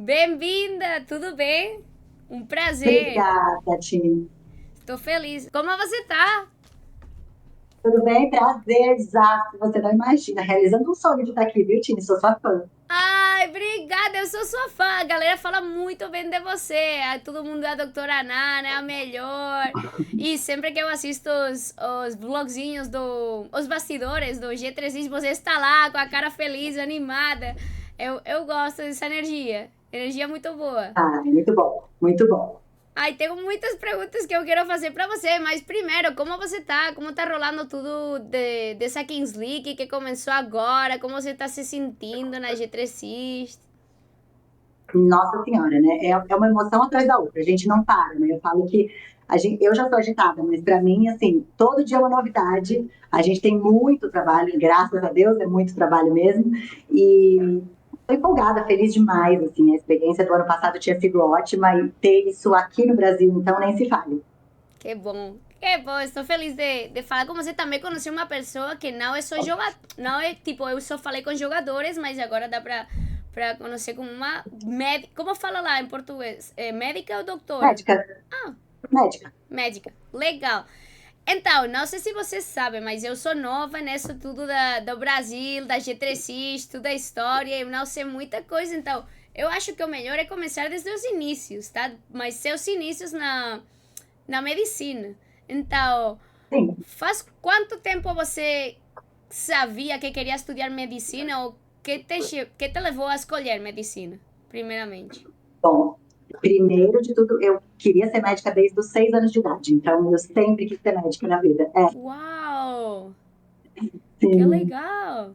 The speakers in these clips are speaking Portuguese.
Bem-vinda, tudo bem? Um prazer. Obrigada, Tim. Estou feliz. Como você tá? Tudo bem? Prazerzaço. Você não imagina. Realizando um sonho de estar aqui, viu, Tim? Sou sua fã. Ai, obrigada, eu sou sua fã. A galera fala muito bem de você. Todo mundo é a doutora Nana, é a melhor. E sempre que eu assisto os vlogzinhos os bastidores do G3, você está lá com a cara feliz, animada. Eu gosto dessa energia. Energia muito boa. Ah, muito bom, muito bom. Ai, tenho muitas perguntas que eu quero fazer pra você, mas primeiro, como você tá? Como tá rolando tudo dessa Kings League que começou agora? Como você tá se sentindo na G3 East? Nossa Senhora, né? É uma emoção atrás da outra. A gente não para, né? Eu falo que eu já sou agitada, mas para mim, assim, todo dia é uma novidade. A gente tem muito trabalho, graças a Deus, é muito trabalho mesmo. E estou empolgada, feliz demais, assim. A experiência do ano passado tinha sido ótima e ter isso aqui no Brasil, então nem se fale. Que bom. Que bom, estou feliz de falar com você. Também conheci uma pessoa que não é só jogador. Não é tipo, eu só falei com jogadores, mas agora dá pra conhecer como uma médica. Como fala lá em português? É médica ou doutora? Médica, Ah, médica. médica. Legal. Então, não sei se você sabe, mas eu sou nova nisso tudo do Brasil, da G3X, toda a história, eu não sei muita coisa, então eu acho que o melhor é começar desde os inícios, tá? Mas seus inícios na medicina. Então, Sim. faz quanto tempo você sabia que queria estudar medicina ou que te levou a escolher medicina, primeiramente? Bom, primeiro de tudo, eu queria ser médica desde os 6 anos de idade, então eu sempre quis ser médica na vida. Uau! Que Sim, legal!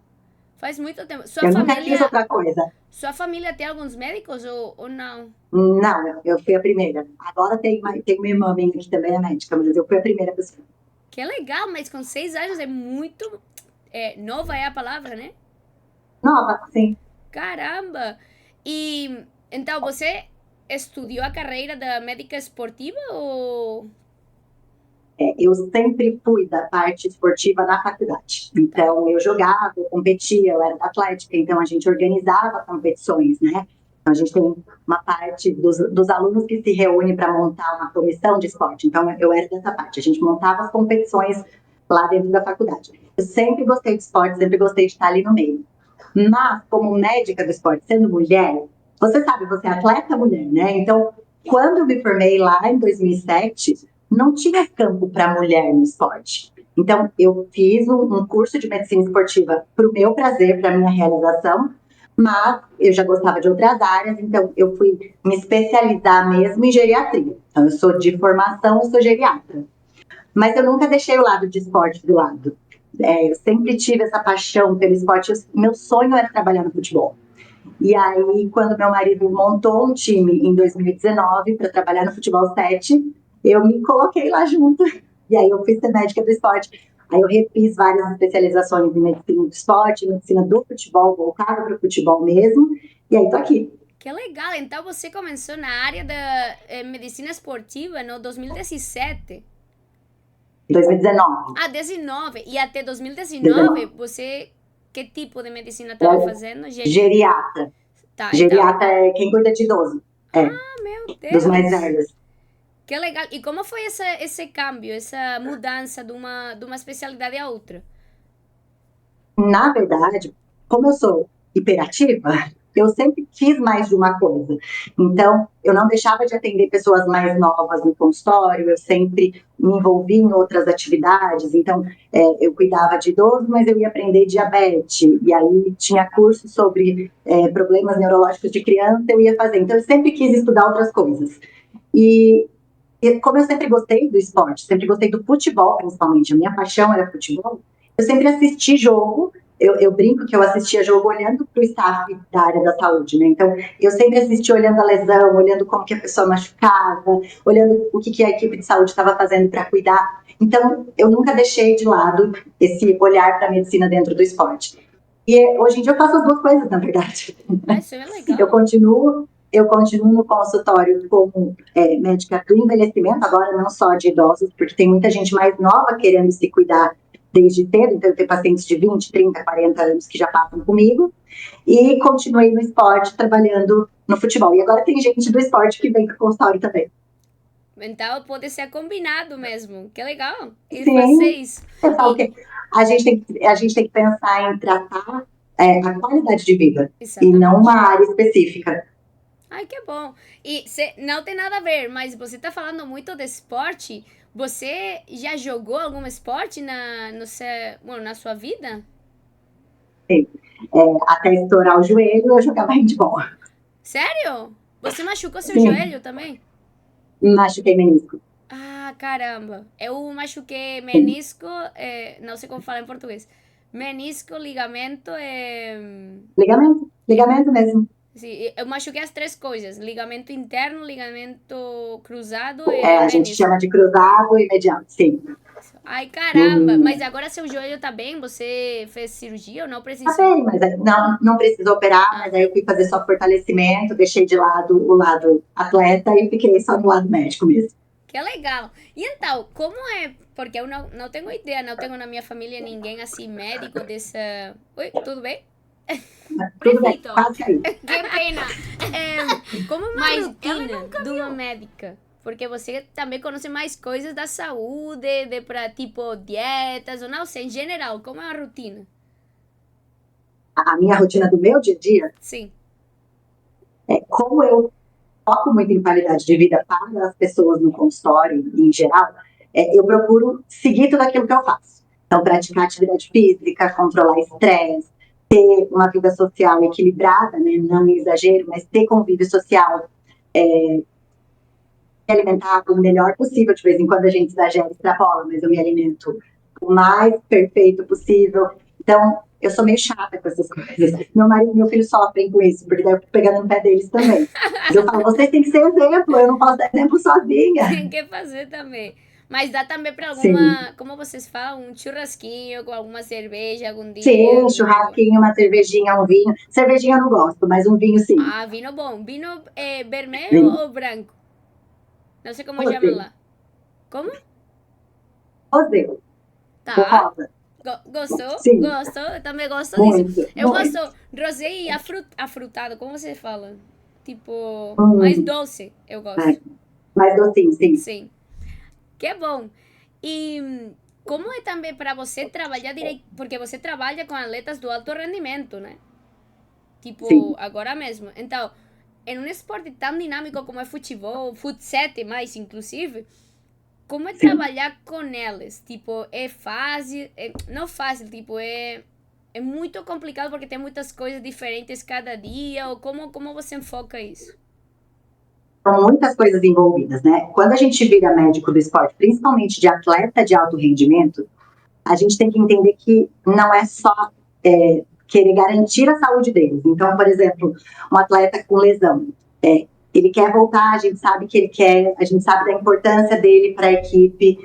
Faz muito tempo. eu nunca quis outra coisa. Sua família tem alguns médicos ou não? Não, eu fui a primeira. Agora tem uma irmã minha que também é médica, mas eu fui a primeira pessoa. Que legal, mas com 6 anos é muito. Nova é a palavra, né? Nova, sim. Caramba! E então você estudou a carreira da médica esportiva ou. Eu sempre fui da parte esportiva na faculdade. Tá. Então, eu jogava, eu competia, eu era da atlética, então a gente organizava competições, né? Então, a gente tem uma parte dos alunos que se reúne para montar uma comissão de esporte. Então, eu era dessa parte. A gente montava as competições lá dentro da faculdade. Eu sempre gostei de esporte, sempre gostei de estar ali no meio. Mas, como médica do esporte, sendo mulher, você sabe, você é atleta mulher, né? Então, quando eu me formei lá em 2007, não tinha campo para mulher no esporte. Então, eu fiz um curso de medicina esportiva para o meu prazer, para a minha realização, mas eu já gostava de outras áreas, então eu fui me especializar mesmo em geriatria. Então, eu sou de formação, eu sou geriatra. Mas eu nunca deixei o lado de esporte do lado. Eu sempre tive essa paixão pelo esporte. Meu sonho era trabalhar no futebol. E aí, quando meu marido montou um time em 2019 para trabalhar no futebol 7, eu me coloquei lá junto. E aí eu fui ser médica do esporte. Aí eu refiz várias especializações em medicina do esporte, medicina do futebol, voltada para o futebol mesmo. E aí tô aqui. Que legal! Então você começou na área da medicina esportiva no 2017. 2019. Ah, 19. E até 2019 19. você. Que tipo de medicina estava fazendo? Geriatra. Tá, então. Geriatra é quem cuida de idoso. É, Ah, meu dos mais Deus! velhos. Que legal. E como foi esse câmbio, essa mudança de uma especialidade a outra? Na verdade, como eu sou hiperativa, eu sempre fiz mais de uma coisa. Então, eu não deixava de atender pessoas mais novas no consultório, eu sempre me envolvi em outras atividades. Então, eu cuidava de idosos, mas eu ia aprender diabetes, e aí tinha curso sobre problemas neurológicos de criança, eu ia fazer. Então, eu sempre quis estudar outras coisas. E, e como eu sempre gostei do esporte, sempre gostei do futebol, principalmente, a minha paixão era futebol, eu sempre assisti jogo. Eu brinco que eu assistia jogo olhando para o staff da área da saúde, né? Então, eu sempre assisti olhando a lesão, olhando como que a pessoa machucava, olhando o que a equipe de saúde estava fazendo para cuidar. Então, eu nunca deixei de lado esse olhar para a medicina dentro do esporte. E hoje em dia eu faço as duas coisas, na verdade. Ah, isso é Eu legal. continuo, eu continuo no consultório como médica do envelhecimento, agora não só de idosos, porque tem muita gente mais nova querendo se cuidar desde cedo, então eu tenho pacientes de 20, 30, 40 anos que já passam comigo, e continuei no esporte, trabalhando no futebol. E agora tem gente do esporte que vem para o consultório também. Então pode ser combinado mesmo. Que legal. E Sim, vocês. eu falo que a gente tem que pensar em tratar a qualidade de vida e não Exatamente. uma área específica. Ai, que bom. E não tem nada a ver, mas você tá falando muito de esporte. Você já jogou algum esporte na sua vida? Sim. Até estourar o joelho, eu jogava handball. Sério? Você machucou seu Sim, joelho também? machuquei menisco. Ah, caramba. Eu machuquei menisco, não sei como falar em português. Menisco, ligamento, Ligamento, ligamento mesmo. sim, eu machuquei as três coisas: ligamento interno, ligamento cruzado e A gente chama menisco. de cruzado e mediano, sim. Ai, caramba. Mas E, agora seu joelho tá bem? Você fez cirurgia ou não tá precisou? bem, mas não precisou operar, Ah, mas aí eu fui fazer só fortalecimento, deixei de lado o lado atleta e fiquei só no lado médico mesmo. que legal. E então, como é? Porque eu não tenho ideia, não tenho na minha família ninguém assim médico dessa. Oi, tudo bem? Tudo bem, Prefeito. quase caí. Que pena. Como uma Mas ela rotina nunca de uma viu. médica? Porque você também conhece mais coisas da saúde, de para tipo dietas, ou não sei, em geral, como é a rotina? A minha rotina do meu dia a dia, Sim, como eu foco muito em qualidade de vida para as pessoas no consultório em geral, eu procuro seguir tudo aquilo que eu faço. Então, praticar atividade física, controlar estresse, ter uma vida social equilibrada, né? Não em exagero, mas ter convívio social, me alimentar o melhor possível. De vez em quando a gente exagera e extrapola, mas eu me alimento o mais perfeito possível. Então, eu sou meio chata com essas coisas. Meu marido e meu filho sofrem com isso, porque daí eu fico pegando no pé deles também. Mas eu falo, vocês têm que ser exemplo, eu não posso dar exemplo sozinha. tem que fazer também. Mas dá também para Sim, alguma, como vocês falam, um churrasquinho com alguma cerveja algum dia. sim, churrasquinho, uma cervejinha, um vinho. Cervejinha eu não gosto, mas um vinho sim. Ah, vinho bom. Vinho vermelho Vinho. ou branco? Não sei como chamam Rosé, lá. Como? rosé, o Tá. rosa. Gostou? Sim, Gostou? Eu também gosto disso. muito, Eu gosto muito. rosé e afrutado, como você fala? Tipo, mais Hum, doce, eu gosto. é, mais docinho, sim. Sim. Que bom. E como é também para você trabalhar direito? Porque você trabalha com atletas do alto rendimento, né? Tipo, Sim. agora mesmo. Então, em um esporte tão dinâmico como é futebol, futsal mais inclusive, como é Sim. trabalhar com eles? Tipo, é fácil? Não fácil, tipo, é muito complicado porque tem muitas coisas diferentes cada dia. Ou como você enfoca isso? São muitas coisas envolvidas, né? Quando a gente vira médico do esporte, principalmente de atleta de alto rendimento, a gente tem que entender que não é só querer garantir a saúde deles. Então, por exemplo, um atleta com lesão, ele quer voltar, a gente sabe que ele quer, a gente sabe da importância dele para a equipe,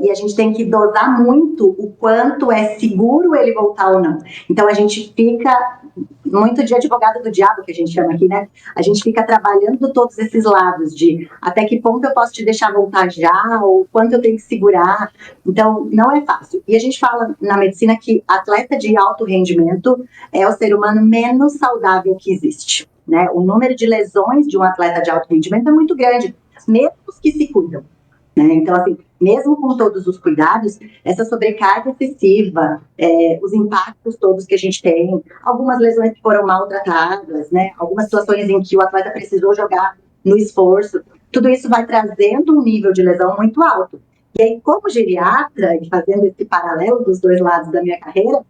e a gente tem que dosar muito o quanto é seguro ele voltar ou não. Então, a gente fica muito de advogado do diabo, que a gente chama aqui, né? A gente fica trabalhando todos esses lados de até que ponto eu posso te deixar voltar já, ou quanto eu tenho que segurar. Então, não é fácil. E a gente fala na medicina que atleta de alto rendimento é o ser humano menos saudável que existe. Né? O número de lesões de um atleta de alto rendimento é muito grande, mesmo os que se cuidam. Né? Então, assim, mesmo com todos os cuidados, essa sobrecarga excessiva, os impactos todos que a gente tem, algumas lesões que foram maltratadas, né? Algumas situações em que o atleta precisou jogar no esforço, tudo isso vai trazendo um nível de lesão muito alto. E aí, como geriatra, e fazendo esse paralelo dos dois lados da minha carreira,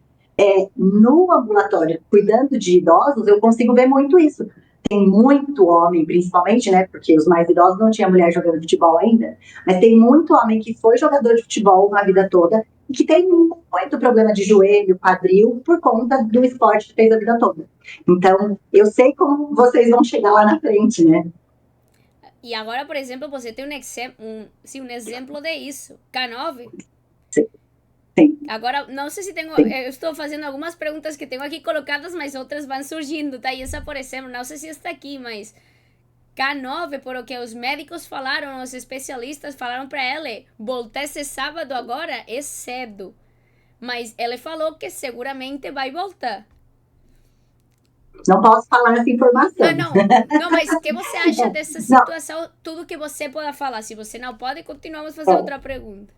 no ambulatório, cuidando de idosos, eu consigo ver muito isso. Tem muito homem, principalmente, né? Porque os mais idosos não tinha mulher jogando futebol ainda, mas tem muito homem que foi jogador de futebol na vida toda e que tem muito problema de joelho, quadril, por conta do esporte que fez a vida toda. Então, eu sei como vocês vão chegar lá na frente, né? E agora, por exemplo, você tem um exemplo de isso. K9. Sim, sim, Agora, não sei se tenho. sim. Eu estou fazendo algumas perguntas que tenho aqui colocadas, mas outras vão surgindo, tá? E essa, por exemplo, não sei se está aqui, mas K9, por o que os médicos falaram, os especialistas falaram para ele, voltar esse sábado agora é cedo. Mas ele falou que seguramente vai voltar. Não posso falar essa informação. Não, mas o que você acha dessa situação? Tudo que você pueda falar. Se você não pode, continuamos a fazer outra pergunta.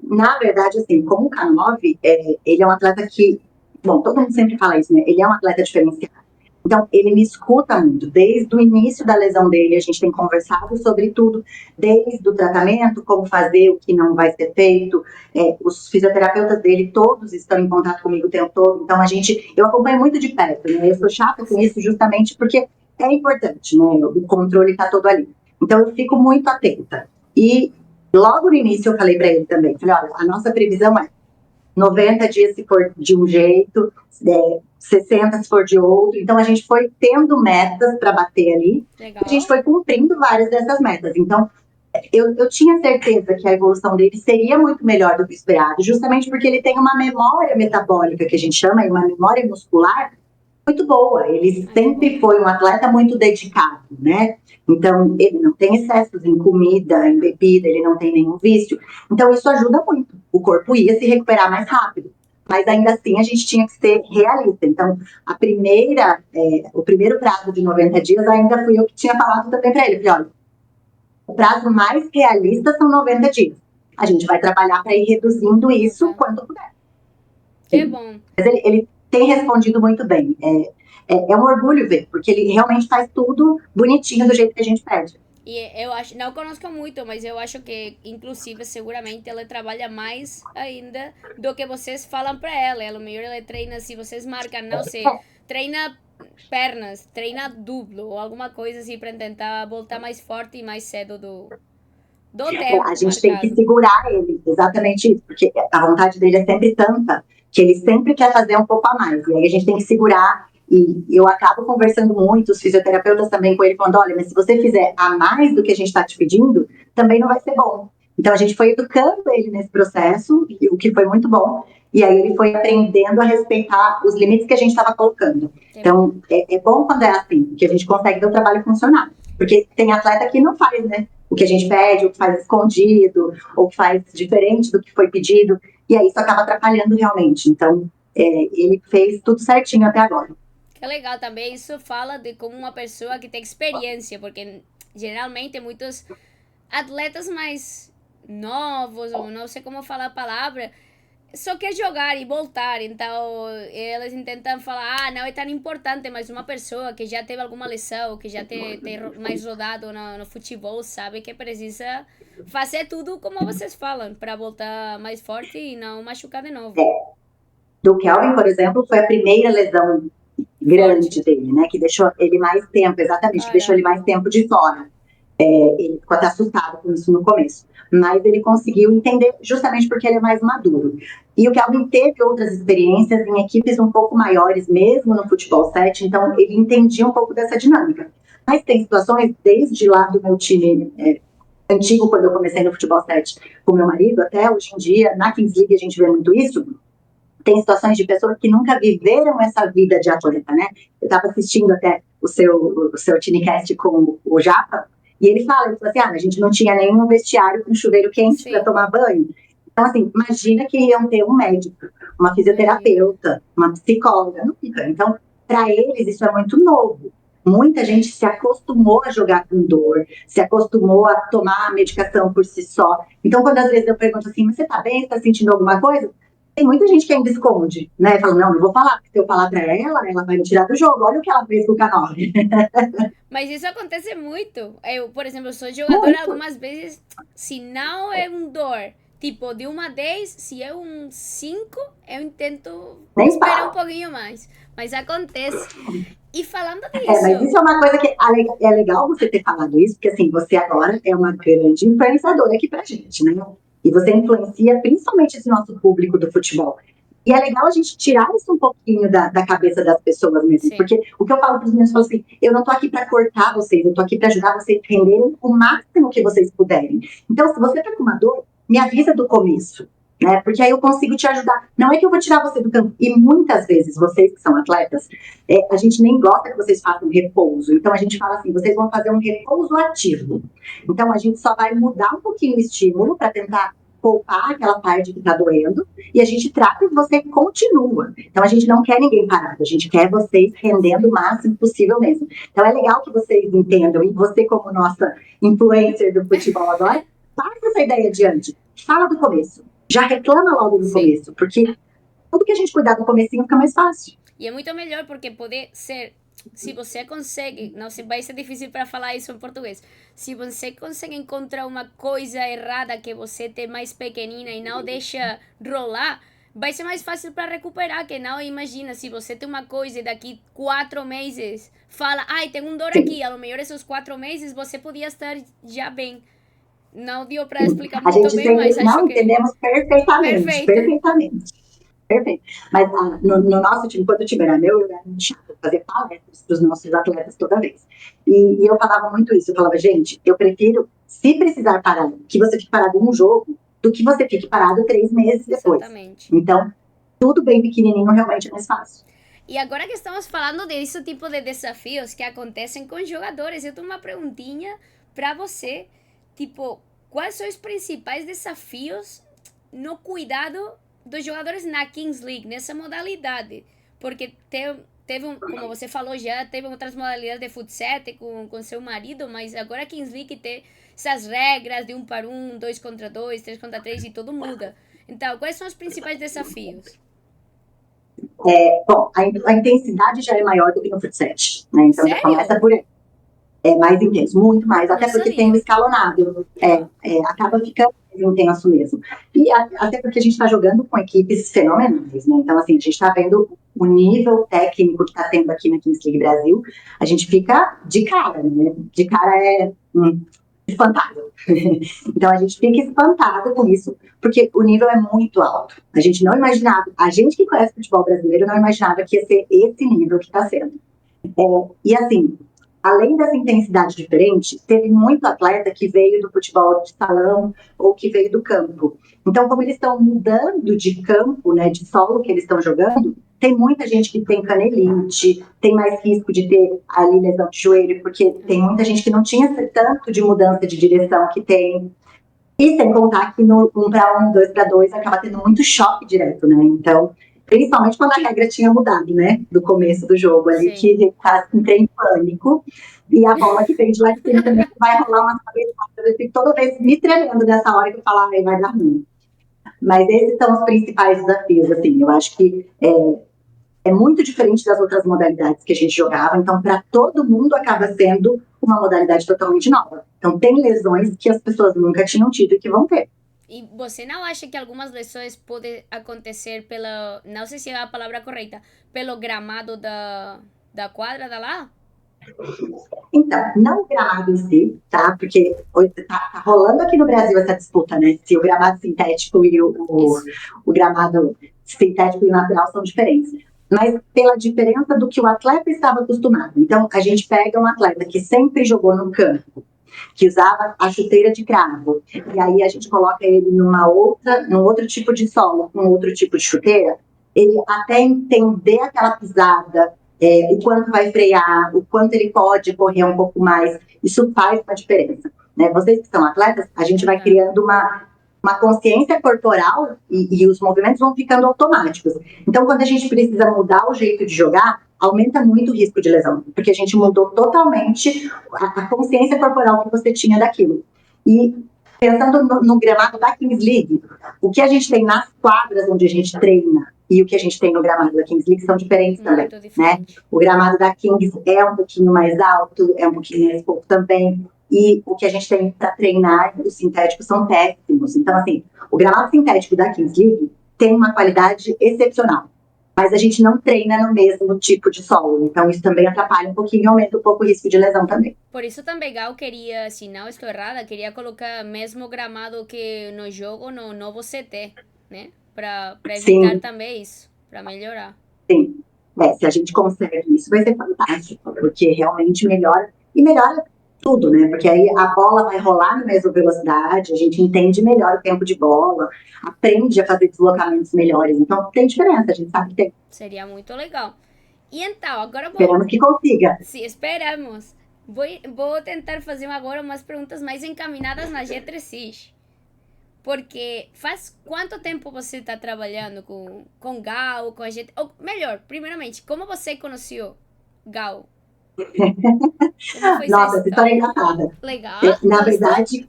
Na verdade, assim, como o K9, ele é um atleta que, bom, todo mundo sempre fala isso, né? Ele é um atleta diferenciado. Então, ele me escuta muito. Desde o início da lesão dele, a gente tem conversado sobre tudo, desde o tratamento, como fazer, o que não vai ser feito. Os fisioterapeutas dele, todos estão em contato comigo o tempo todo. Então, eu acompanho muito de perto, né? Eu sou chata com isso justamente porque é importante, né? O controle está todo ali. Então, eu fico muito atenta. E logo no início eu falei para ele também, falei, olha, a nossa previsão é 90 dias se for de um jeito, 60 se for de outro. Então, a gente foi tendo metas para bater ali. Legal. A gente foi cumprindo várias dessas metas. Então, eu tinha certeza que a evolução dele seria muito melhor do que o esperado, justamente porque ele tem uma memória metabólica, que a gente chama, e uma memória muscular muito boa. Ele sempre foi um atleta muito dedicado, né? Então, ele não tem excessos em comida, em bebida, ele não tem nenhum vício. Então, isso ajuda muito. O corpo ia se recuperar mais rápido. Mas, ainda assim, a gente tinha que ser realista. Então, o primeiro prazo de 90 dias, ainda fui eu que tinha falado também para ele. Falei, olha, o prazo mais realista são 90 dias. A gente vai trabalhar para ir reduzindo isso quanto puder. Que bom. Mas ele tem respondido muito bem. É um orgulho ver, porque ele realmente faz tudo bonitinho do jeito que a gente pede. E eu acho, não conosco muito, mas eu acho que, inclusive, seguramente ela trabalha mais ainda do que vocês falam para ela. A lo melhor ela treina, se vocês marcam, não sei, treina pernas, treina duplo ou alguma coisa assim para tentar voltar mais forte e mais cedo do tempo. A gente tem que segurar ele, exatamente isso, porque a vontade dele é sempre tanta que ele sempre quer fazer um pouco a mais. E aí a gente tem que segurar. E eu acabo conversando muito, os fisioterapeutas também com ele, falando, olha, mas se você fizer a mais do que a gente está te pedindo, também não vai ser bom. Então, a gente foi educando ele nesse processo, o que foi muito bom, e aí ele foi aprendendo a respeitar os limites que a gente estava colocando. Então, é bom quando é assim, que a gente consegue ver o trabalho funcionar. Porque tem atleta que não faz, né? O que a gente pede, ou que faz escondido, ou que faz diferente do que foi pedido, e aí isso acaba atrapalhando realmente. Então, ele fez tudo certinho até agora. Que legal também, isso fala de como uma pessoa que tem experiência, porque geralmente muitos atletas mais novos, ou não sei como falar a palavra, só quer jogar e voltar, então eles tentam falar, não é tão importante, mas uma pessoa que já teve alguma lesão, que já tem mais rodado no futebol, sabe que precisa fazer tudo como vocês falam, para voltar mais forte e não machucar de novo. Do Kelvin, por exemplo, foi a primeira lesão grande dele, né, que deixou ele mais tempo, exatamente, que deixou ele mais tempo de fora. Ele ficou até assustado com isso no começo, mas ele conseguiu entender justamente porque ele é mais maduro. E o Kelvin teve outras experiências em equipes um pouco maiores, mesmo no futebol 7, então ele entendia um pouco dessa dinâmica. Mas tem situações, desde lá do meu time antigo, quando eu comecei no futebol 7 com meu marido, até hoje em dia, na Kings League a gente vê muito isso. Tem situações de pessoas que nunca viveram essa vida de atleta, né? Eu estava assistindo até o seu Tinecast com o Japa, e ele falou assim, a gente não tinha nenhum vestiário com chuveiro quente para tomar banho. Então, assim, imagina que iam ter um médico, uma fisioterapeuta, uma psicóloga, não fica. Então, para eles, isso é muito novo. Muita gente se acostumou a jogar com dor, se acostumou a tomar a medicação por si só. Então, quando às vezes eu pergunto assim, mas você tá bem? Você tá sentindo alguma coisa? Tem muita gente que ainda esconde, né? Fala, não vou falar, porque se eu falar pra ela vai me tirar do jogo. Olha o que ela fez com o K9. Mas isso acontece muito. Eu, por exemplo, sou jogadora algumas vezes, se não é um dor, tipo, de 1 a 10, se é um 5, eu tento esperar um pouquinho mais. Mas acontece. E falando disso... mas isso é uma coisa que é legal você ter falado isso, porque assim, você agora é uma grande influenciadora aqui pra gente, né? E você influencia principalmente esse nosso público do futebol. E é legal a gente tirar isso um pouquinho da cabeça das pessoas mesmo. Sim. Porque o que eu falo para os meninos, eu falo assim, eu não tô aqui para cortar vocês, eu tô aqui para ajudar vocês a renderem o máximo que vocês puderem. Então, se você tá com uma dor, me avisa do começo, né? Porque aí eu consigo te ajudar. Não é que eu vou tirar você do campo. E muitas vezes, vocês que são atletas, a gente nem gosta que vocês façam repouso. Então, a gente fala assim, vocês vão fazer um repouso ativo. Então, a gente só vai mudar um pouquinho o estímulo para tentar poupar aquela parte que está doendo e a gente trata e você continua. Então, a gente não quer ninguém parado, a gente quer vocês rendendo o máximo possível mesmo. Então, é legal que vocês entendam, e você, como nossa influencer do futebol agora, passa essa ideia adiante. Fala do começo. Já reclama logo no começo, porque tudo que a gente cuidar do comecinho fica mais fácil. E é muito melhor porque pode ser, se você consegue, não sei, vai ser difícil para falar isso em português, se você consegue encontrar uma coisa errada que você tem mais pequenina e não deixa rolar, vai ser mais fácil para recuperar, que não imagina, se você tem uma coisa e daqui 4 meses fala, ai, tem dor aqui, a lo melhor esses 4 meses você podia estar já bem. Não deu para explicar muito bem, mas acho que... entendemos perfeitamente, perfeitamente. Perfeito. Mas no nosso time, quando o time era meu, eu era muito chato, fazer palestras para os nossos atletas toda vez. E eu falava muito isso, eu falava, gente, eu prefiro, se precisar parar, que você fique parado um jogo, do que você fique parado 3 meses depois. Exatamente. Então, tudo bem pequenininho realmente é mais fácil. E agora que estamos falando desse tipo de desafios que acontecem com jogadores, eu tenho uma perguntinha para você, tipo, quais são os principais desafios no cuidado dos jogadores na Kings League, nessa modalidade? Porque teve como você falou já, teve outras modalidades de futsal com seu marido, mas agora a Kings League tem essas regras de 1 para 1, 2 contra 2, 3 contra 3 e tudo muda. Então, quais são os principais desafios? Bom, a intensidade já é maior do que no futsal, né? Então já começa por aí. É mais intenso, muito mais, até porque tem o escalonado, acaba ficando mais intenso mesmo. E até porque a gente está jogando com equipes fenomenais, né? Então, assim, a gente está vendo o nível técnico que está tendo aqui na Kings League Brasil, a gente fica de cara, né? De cara espantado. Então, a gente fica espantado com isso, porque o nível é muito alto. A gente não imaginava, a gente que conhece o futebol brasileiro não imaginava que ia ser esse nível que está sendo. E assim, além dessa intensidade diferente, teve muito atleta que veio do futebol de salão ou que veio do campo. Então, como eles estão mudando de campo, né, de solo que eles estão jogando, tem muita gente que tem canelite, tem mais risco de ter ali lesão de joelho, porque tem muita gente que não tinha tanto de mudança de direção que tem. E sem contar que no 1 para 1, 2 para 2, acaba tendo muito choque direto, né? Então, principalmente quando a regra tinha mudado, né? Do começo do jogo ali, que quase entrei em pânico. E a bola que vem de lá de cima também vai rolar umas cabeçadas. Eu fico toda vez me tremendo nessa hora que eu falo, ai, vai dar ruim. Mas esses são os principais desafios, assim. Eu acho que é muito diferente das outras modalidades que a gente jogava. Então, para todo mundo, acaba sendo uma modalidade totalmente nova. Então, tem lesões que as pessoas nunca tinham tido e que vão ter. E você não acha que algumas lesões podem acontecer pela, não sei se é a palavra correta, pelo gramado da quadra da lá? Então, não o gramado em si, tá? Porque tá rolando aqui no Brasil essa disputa, né? Se o gramado sintético e o gramado sintético e o natural são diferentes. Mas pela diferença do que o atleta estava acostumado. Então, a gente pega um atleta que sempre jogou no campo, que usava a chuteira de cravo, e aí a gente coloca ele num outro tipo de solo, com outro tipo de chuteira, ele até entender aquela pisada, o quanto vai frear, o quanto ele pode correr um pouco mais, isso faz uma diferença, né? Vocês que são atletas, a gente vai criando uma consciência corporal e os movimentos vão ficando automáticos. Então, quando a gente precisa mudar o jeito de jogar, aumenta muito o risco de lesão, porque a gente mudou totalmente a consciência corporal que você tinha daquilo. E pensando no gramado da Kings League, o que a gente tem nas quadras onde a gente treina e o que a gente tem no gramado da Kings League são diferentes também, né? O gramado da Kings é um pouquinho mais alto, é um pouquinho mais pouco também, e o que a gente tem para treinar, os sintéticos são péssimos. Então, assim, o gramado sintético da Kings League tem uma qualidade excepcional, mas a gente não treina no mesmo tipo de solo, então isso também atrapalha um pouquinho e aumenta um pouco o risco de lesão também. Por isso também Gal queria, se não estou errada, queria colocar mesmo gramado que no jogo no novo CT, né? Para evitar também isso, para melhorar. Sim, se a gente consegue isso, vai ser fantástico, porque realmente melhora, e melhora tudo, né? Porque aí a bola vai rolar na mesma velocidade, a gente entende melhor o tempo de bola, aprende a fazer deslocamentos melhores. Então, tem diferença, a gente sabe que tem. Seria muito legal. E então, agora esperamos que consiga. Sim, esperamos. Vou tentar fazer agora umas perguntas mais encaminadas na G3X. Porque faz quanto tempo você está trabalhando com Gal, com a gente? Ou melhor, primeiramente, como você conheceu Gal? Como foi essa Nossa, essa história é história? engraçada. Legal, Na gostou? verdade,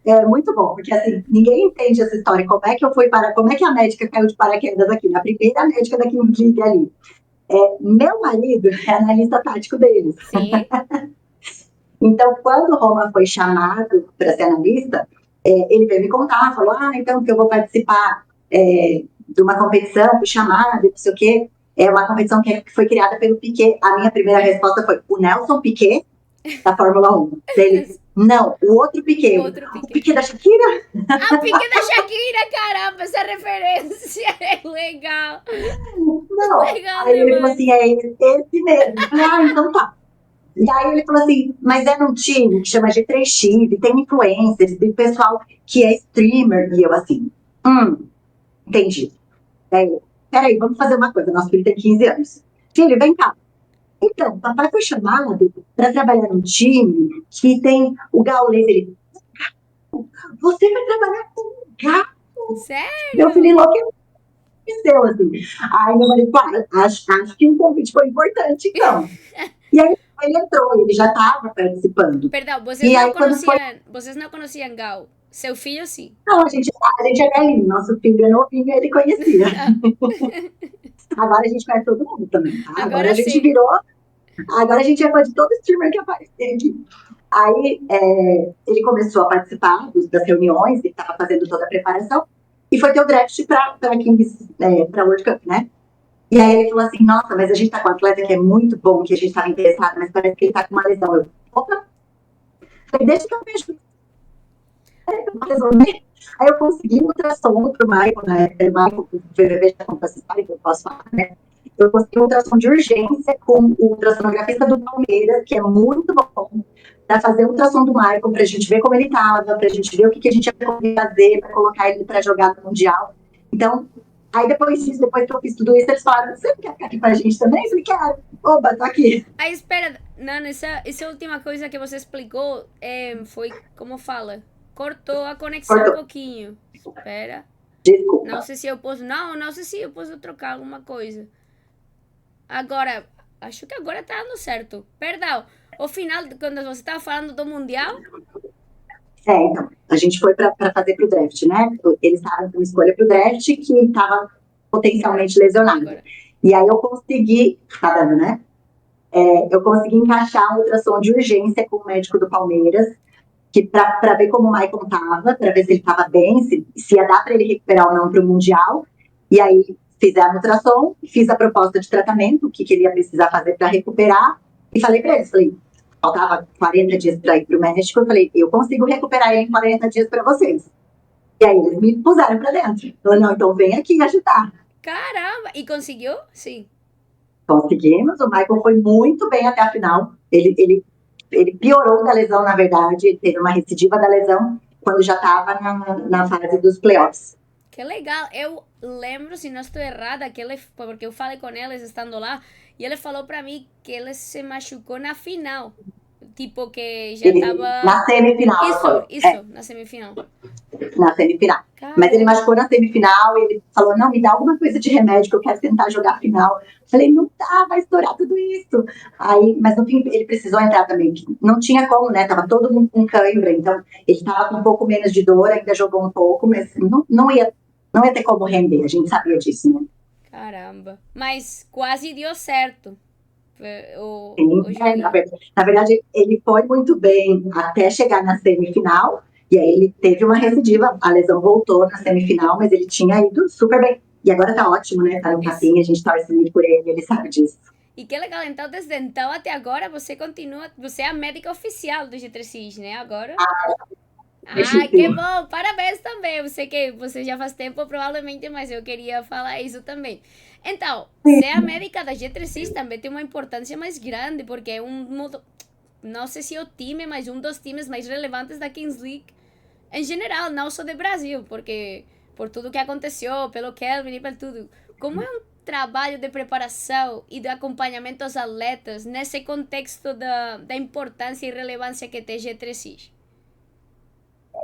é muito bom, porque assim, ninguém entende essa história. Como é que a médica caiu de paraquedas aqui? Na primeira médica da Clínica ali. Meu marido é analista tático deles. Sim, Então, quando o Roma foi chamado para ser analista, ele veio me contar, falou, então que eu vou participar de uma competição, fui chamado, não sei o quê. É uma competição que foi criada pelo Piquet. A minha primeira resposta foi, o Nelson Piquet, da Fórmula 1. Dele, não, o outro o Piquet. outro O Piquet. Piquet da Shakira? A Piquet da Shakira, caramba, essa referência é legal. Não. Legal Aí ele falou demais. assim, esse mesmo. Eu falei, então tá. E aí ele falou assim, mas é num time que chama G3X, e tem influencers, tem pessoal que é streamer. E eu assim, entendi. Aí, peraí, vamos fazer uma coisa, nosso filho tem 15 anos. Filho, vem cá. Então, papai foi chamado para trabalhar num time que tem o Gaules. Ele, você vai trabalhar com o Gaules? Meu filho Sério? enlouqueceu, assim. Aí meu marido, acho que um convite foi importante, então. E aí ele entrou, ele já estava participando. Perdão, E aí quando foi, vocês não conheciam Gal. Seu filho sim. não, a gente é velhinho, nosso filho é novinho, ele conhecia. Agora a gente conhece todo mundo também, tá? Agora sim. Agora a gente é fã de todo streamer que aparecer aqui. Aí ele começou a participar das reuniões, ele estava fazendo toda a preparação, e foi ter o draft para Kings, para World Cup, né? E aí ele falou assim, nossa, mas a gente tá com um atleta que é muito bom, que a gente estava interessado, mas parece que ele tá com uma lesão. Eu, opa, deixa que eu vejo, eu resolver. Aí eu consegui um ultrassom pro Michael, na época, o Michael, o VVV já contou essa história, que eu posso falar, né? Eu consegui um ultrassom de urgência com o ultrassonografista do Palmeiras, que é muito bom, para fazer o ultrassom do Michael, para a gente ver como ele estava, para a gente ver o que a gente ia fazer para colocar ele para jogar no Mundial. Então, aí depois disso, depois que eu fiz tudo isso, eles falaram, você não quer ficar aqui com a gente também? Eu falei, quero. Oba, tô aqui. Aí, espera, Nana, essa última coisa que você explicou foi, como fala? Cortou a conexão um Cortou. pouquinho. Espera. Desculpa. Não sei se eu posso. Não sei se eu posso trocar alguma coisa. Agora, acho que agora tá dando certo. Perdão. O final, quando você estava falando do Mundial? Então, a gente foi para fazer pro draft, né? Eles estavam com uma escolha pro draft que estava potencialmente lesionado. Agora. E aí eu consegui, tá dando, né? Eu consegui encaixar um ultrassom de urgência com o médico do Palmeiras, que para ver como o Michael estava, para ver se ele estava bem, se ia dar para ele recuperar ou não para o Mundial. E aí fizemos o ultrassom, fiz a proposta de tratamento, o que ele ia precisar fazer para recuperar, e falei para eles, faltava 40 dias para ir para o México, eu falei, eu consigo recuperar ele em 40 dias para vocês. E aí eles me puseram para dentro. Falei, não, então vem aqui ajudar. Caramba! E conseguiu? Sim. Conseguimos, o Michael foi muito bem até a final. Ele piorou da lesão, na verdade, ele teve uma recidiva da lesão quando já estava na fase dos playoffs. Que legal. Eu lembro, se não estou errada, que ele, porque eu falei com eles estando lá, e ele falou para mim que ele se machucou na final. Tipo, que já estava. Na semifinal, Isso, na semifinal. Na semifinal. Caramba. Mas ele machucou na semifinal, ele falou, não, me dá alguma coisa de remédio que eu quero tentar jogar a final. Falei, não dá, vai estourar tudo isso. Aí, mas no fim ele precisou entrar também. Não tinha como, né? Tava todo mundo com cãibra, então ele tava com um pouco menos de dor, ainda jogou um pouco, mas não ia ter como render, a gente sabia disso, né? Caramba. Mas quase deu certo. Sim, na verdade, ele foi muito bem até chegar na semifinal, e aí ele teve uma recidiva, a lesão voltou na semifinal, mas ele tinha ido super bem. E agora tá ótimo, né? Tá no capinha, a gente torce muito por ele sabe disso. E que legal, então desde então até agora você continua, você é a médica oficial do G3X, né? Agora. Que bom, parabéns também. Eu sei que você já faz tempo, provavelmente, mas eu queria falar isso também. Então, ser a médica da G3X também tem uma importância mais grande, porque é não sei se é o time, mas um dos times mais relevantes da Kings League em geral, não só do Brasil, porque por tudo que aconteceu, pelo Kelvin e por tudo. Como é um trabalho de preparação e de acompanhamento aos atletas nesse contexto da importância e relevância que tem G3X?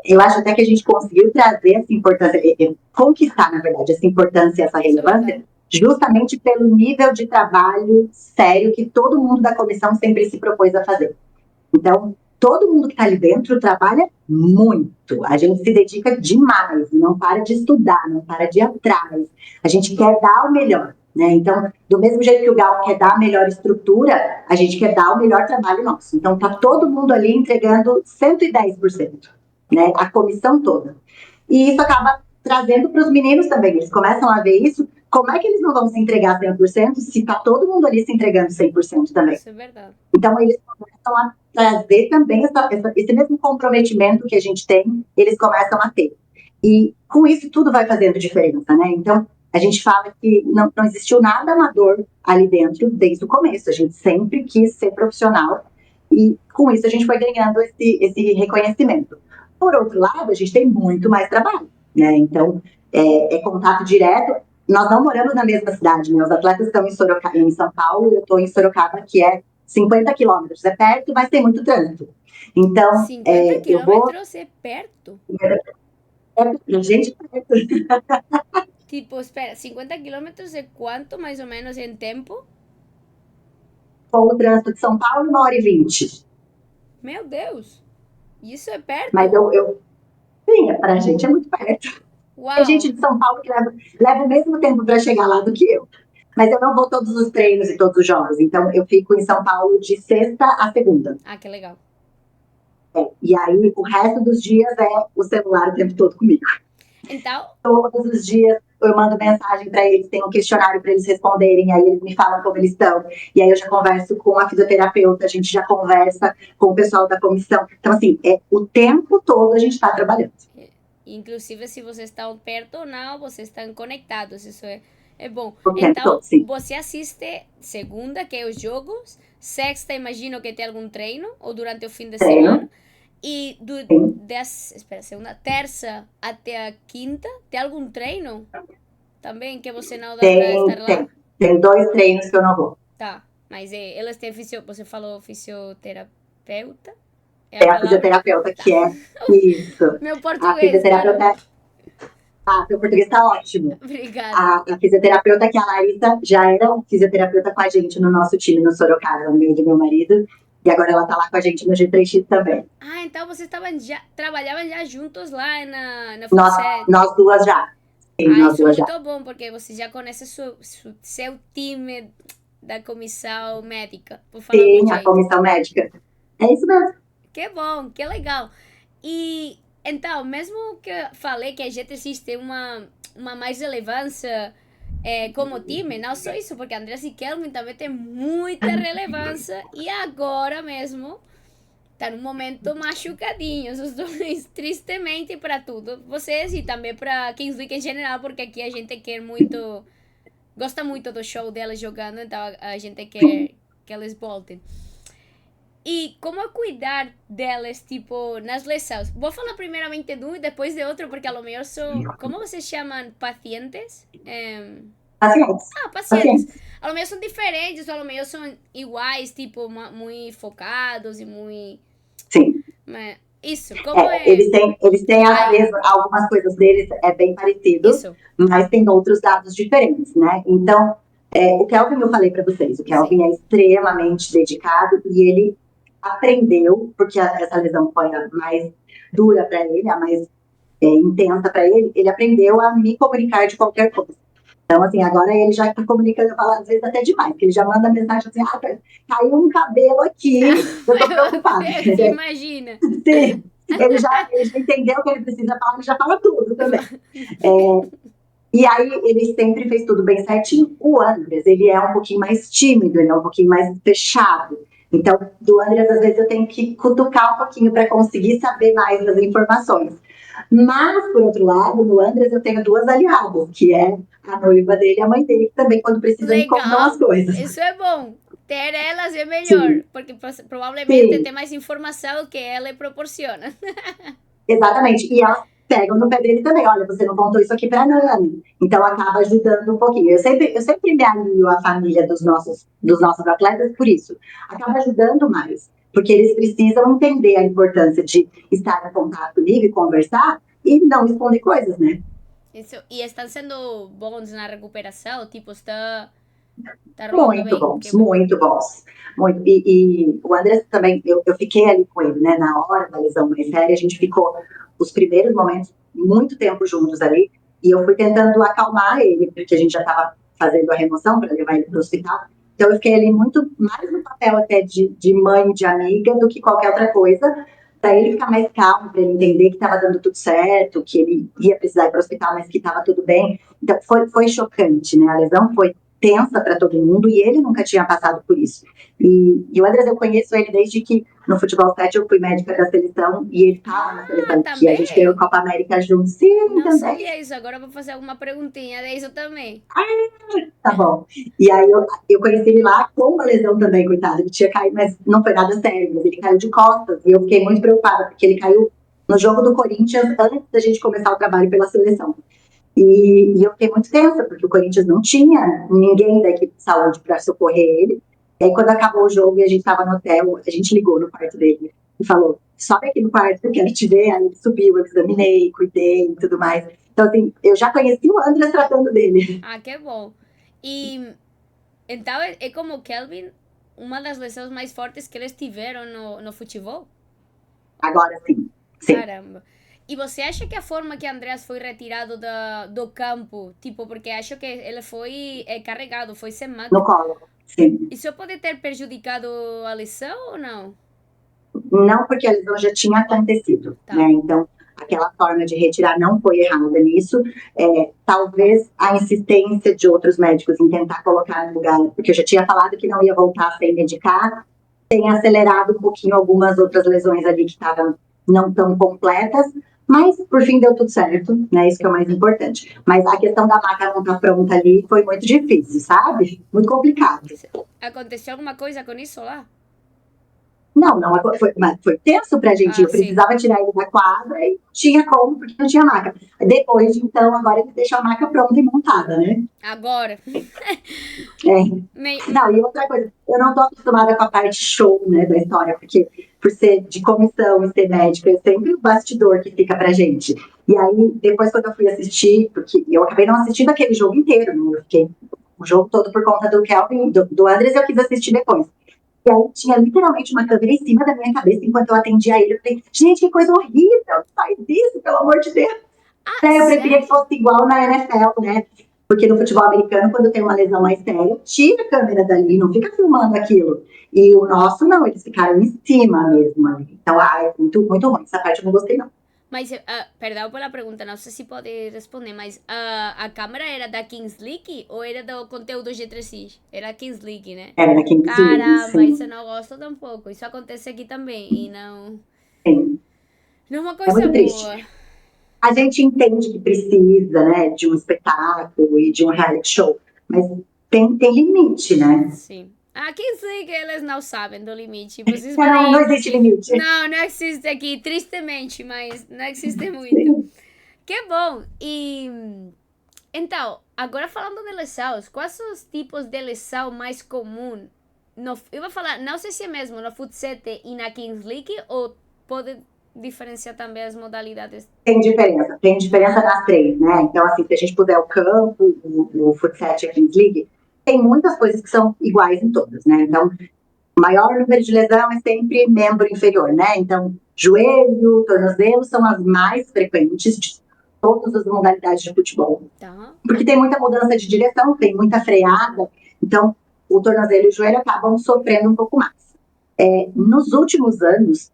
Eu acho até que a gente conseguiu trazer essa importância, conquistar, na verdade, essa importância, essa relevância, justamente pelo nível de trabalho sério que todo mundo da comissão sempre se propôs a fazer. Então, todo mundo que está ali dentro trabalha muito. A gente se dedica demais, não para de estudar, não para de ir atrás. A gente quer dar o melhor, né? Então, do mesmo jeito que o Gal quer dar a melhor estrutura, a gente quer dar o melhor trabalho nosso. Então, tá todo mundo ali entregando 110%, né? A comissão toda. E isso acaba trazendo para os meninos também. Eles começam a ver isso. Como é que eles não vão se entregar 100% se tá todo mundo ali se entregando 100% também? Isso é verdade. Então, eles começam a trazer também esse mesmo comprometimento que a gente tem, eles começam a ter. E com isso tudo vai fazendo diferença, né? Então, a gente fala que não existiu nada amador ali dentro desde o começo. A gente sempre quis ser profissional e com isso a gente foi ganhando esse reconhecimento. Por outro lado, a gente tem muito mais trabalho, né? Então, é contato direto. Nós não moramos na mesma cidade, né? Os atletas estão em São Paulo, eu estou em Sorocaba, que é 50 quilômetros. É perto, mas tem muito trânsito. Então, 50 quilômetros é perto? A gente é perto. Tipo, espera, 50 quilômetros é quanto mais ou menos em tempo? Com o trânsito de São Paulo, 1h20. Meu Deus! Isso é perto? Mas sim, pra gente é muito perto. Uau! Tem gente de São Paulo que leva o mesmo tempo para chegar lá do que eu. Mas eu não vou todos os treinos e todos os jogos. Então, eu fico em São Paulo de sexta a segunda. Ah, que legal. E aí, o resto dos dias é o celular o tempo todo comigo. Então, todos os dias eu mando mensagem para eles, tem um questionário para eles responderem, aí eles me falam como eles estão, e aí eu já converso com a fisioterapeuta, a gente já conversa com o pessoal da comissão. Então, assim, o tempo todo a gente está trabalhando. Inclusive, se vocês estão perto ou não, vocês estão conectados, isso é bom. Então, você assiste segunda, que é os jogos, sexta, imagino que tem algum treino, ou durante o fim de semana. E segunda, terça até a quinta, tem algum treino também que você não dá para estar lá? Tem 2 treinos que eu não vou. Tá, mas elas têm você falou fisioterapeuta? É a fisioterapeuta que é isso. Meu português. A fisioterapeuta seu português tá ótimo. Obrigada. A fisioterapeuta que a Larissa já era fisioterapeuta com a gente no nosso time no Sorocaba, no meio do meu marido. E agora ela tá lá com a gente no G3X também. Ah, então vocês trabalhavam já juntos lá na FUSET? Nós duas já. Sim, nós duas já. Muito bom, porque você já conhece seu time da comissão médica. Sim, a comissão médica. É isso mesmo. Que bom, que legal. E então, mesmo que eu falei que a G3X tem uma mais relevância como time, não só isso, porque Andreas e Kelvin também tem muita relevância e agora mesmo tá num momento machucadinhos os dois, tristemente para tudo, vocês e também para Kings League em geral, porque aqui a gente gosta muito do show delas jogando, então a gente quer que elas voltem. E como cuidar delas, tipo, nas lesões? Vou falar primeiramente de um e depois de outro, porque a lo melhor são... Como vocês chamam? Pacientes? Pacientes. Pacientes. A lo melhor são diferentes, ou a lo melhor são iguais, tipo, muito focados e muito... Sim. Mas, isso, como Eles têm às vezes, algumas coisas deles bem parecido, isso. Mas tem outros dados diferentes, né? Então, o Kelvin, eu falei para vocês, o Kelvin é extremamente dedicado e ele aprendeu, porque essa lesão foi a mais dura para ele, a mais intensa para ele aprendeu a me comunicar de qualquer coisa. Então, assim, agora ele já está comunicando, eu falo às vezes até demais, porque ele já manda mensagem assim, caiu um cabelo aqui, eu tô preocupada. Imagina. Sim, ele já entendeu o que ele precisa falar, ele já fala tudo também. E aí, ele sempre fez tudo bem certinho. O Andreas, ele é um pouquinho mais tímido, ele é um pouquinho mais fechado. Então, do Andreas, às vezes, eu tenho que cutucar um pouquinho para conseguir saber mais das informações. Mas, por outro lado, no Andreas, eu tenho 2 aliadas, que é a noiva dele e a mãe dele, que também, quando precisa, me contam as coisas. Isso é bom. Ter elas é melhor, sim. Porque provavelmente sim. Tem mais informação que ela proporciona. Exatamente. E elas pegam no pé dele também. Olha, você não contou isso aqui pra Nani. Então, acaba ajudando um pouquinho. Eu sempre me alio à família dos nossos atletas por isso. Acaba ajudando mais. porque eles precisam entender a importância de estar em contato comigo e conversar e não esconder coisas, né? Isso. E estão sendo bons na recuperação? Tipo, está rolando Muito bem? bons, Que bom. muito bons. Muito. E o André também, eu fiquei ali com ele, né? Na hora da lesão mais séria, a gente ficou os primeiros momentos muito tempo juntos ali, e eu fui tentando acalmar ele, porque a gente já estava fazendo a remoção para levar ele para o hospital. Então eu fiquei ali muito mais no papel até de mãe, de amiga, do que qualquer outra coisa, para ele ficar mais calmo, para ele entender que estava dando tudo certo, que ele ia precisar ir para o hospital, mas que estava tudo bem. Então foi chocante, né? A lesão foi tensa para todo mundo e ele nunca tinha passado por isso. E o Andrés, eu conheço ele desde que no Futebol 7 eu fui médica da seleção e ele estava na Ah, seleção, que a gente ganhou a também? Copa América juntos. Sim, Não também. sabia isso. Agora vou fazer alguma perguntinha disso também. Tá bom. E aí eu conheci ele lá com uma lesão também, coitado. Ele tinha caído, mas não foi nada sério, mas ele caiu de costas. E eu fiquei muito preocupada, porque ele caiu no jogo do Corinthians antes da gente começar o trabalho pela seleção. E eu fiquei muito tensa, porque o Corinthians não tinha ninguém da equipe de saúde para socorrer ele. E aí, quando acabou o jogo e a gente estava no hotel, a gente ligou no quarto dele e falou: sobe aqui no quarto, eu quero te ver. Aí ele subiu, eu examinei, cuidei e tudo mais. Então, assim, eu já conheci o André tratando dele. Ah, que bom. E então é como o Kelvin, uma das lesões mais fortes que eles tiveram no futebol? Agora sim, sim, Caramba. E você acha que a forma que Andreas foi retirado do campo, tipo, porque acho que ele foi carregado, foi sem no maca, colo, sim. isso pode ter prejudicado a lesão ou não? Não porque a lesão já tinha acontecido, né? Tá. Então, aquela forma de retirar não foi errada nisso. Talvez a insistência de outros médicos em tentar colocar no lugar, porque eu já tinha falado que não ia voltar sem medicar, tenha acelerado um pouquinho algumas outras lesões ali que estavam não tão completas, mas por fim deu tudo certo, né? Isso que é o mais importante. Mas a questão da maca não estar pronta ali foi muito difícil, sabe? Muito complicado. Aconteceu alguma coisa com isso lá? Não, foi tenso pra gente. Ah, Eu sim. precisava tirar ele da quadra e tinha como, porque não tinha maca. Depois, então, agora ele deixa a maca pronta e montada, né? Agora. É. Me... Não, e outra coisa, eu não tô acostumada com a parte show, né, da história, porque por ser de comissão e ser médica, é sempre o bastidor que fica pra gente. E aí, depois, quando eu fui assistir, porque eu acabei não assistindo aquele jogo inteiro, né? Eu fiquei o jogo todo por conta do Kelvin, do Andres, eu quis assistir depois. E aí tinha literalmente uma câmera em cima da minha cabeça enquanto eu atendia ele. Eu falei, gente, que coisa horrível, não faz isso, pelo amor de Deus. Ah, Eu preferia que sério? fosse igual na NFL, né? Porque no futebol americano, quando tem uma lesão mais séria, tira a câmera dali, não fica filmando aquilo. E o nosso, não, eles ficaram em cima mesmo ali. Então, é muito, muito ruim. Essa parte eu não gostei, não. Mas, perdão pela pergunta, não sei se pode responder, mas a câmera era da Kings League ou era do conteúdo G3X? Era Kings League, né? Era da Kings League, Caramba, isso eu sim, não gosto tampouco. Isso acontece aqui também e sim. não é uma É coisa muito triste. boa. A gente entende que precisa, né, de um espetáculo e de um reality show, mas tem limite, né? Sim. A Kings League, eles não sabem do limite. Vocês Não podem... existe limite. Não existe aqui, tristemente, mas não existe muito. Sim. Que bom! E então, agora falando de lesões, quais são os tipos de lesão mais comum? Eu vou falar, não sei se é mesmo no Foot 7 e na Kings League ou pode diferenciar também as modalidades. Tem diferença nas três, né? Então, assim, se a gente puder o campo, o futsal e a Kings League, tem muitas coisas que são iguais em todas, né? Então, o maior número de lesão é sempre membro inferior, né? Então, joelho, tornozelo são as mais frequentes de todas as modalidades de futebol. Tá? Porque tem muita mudança de direção, tem muita freada, então o tornozelo e o joelho acabam sofrendo um pouco mais. Nos últimos anos,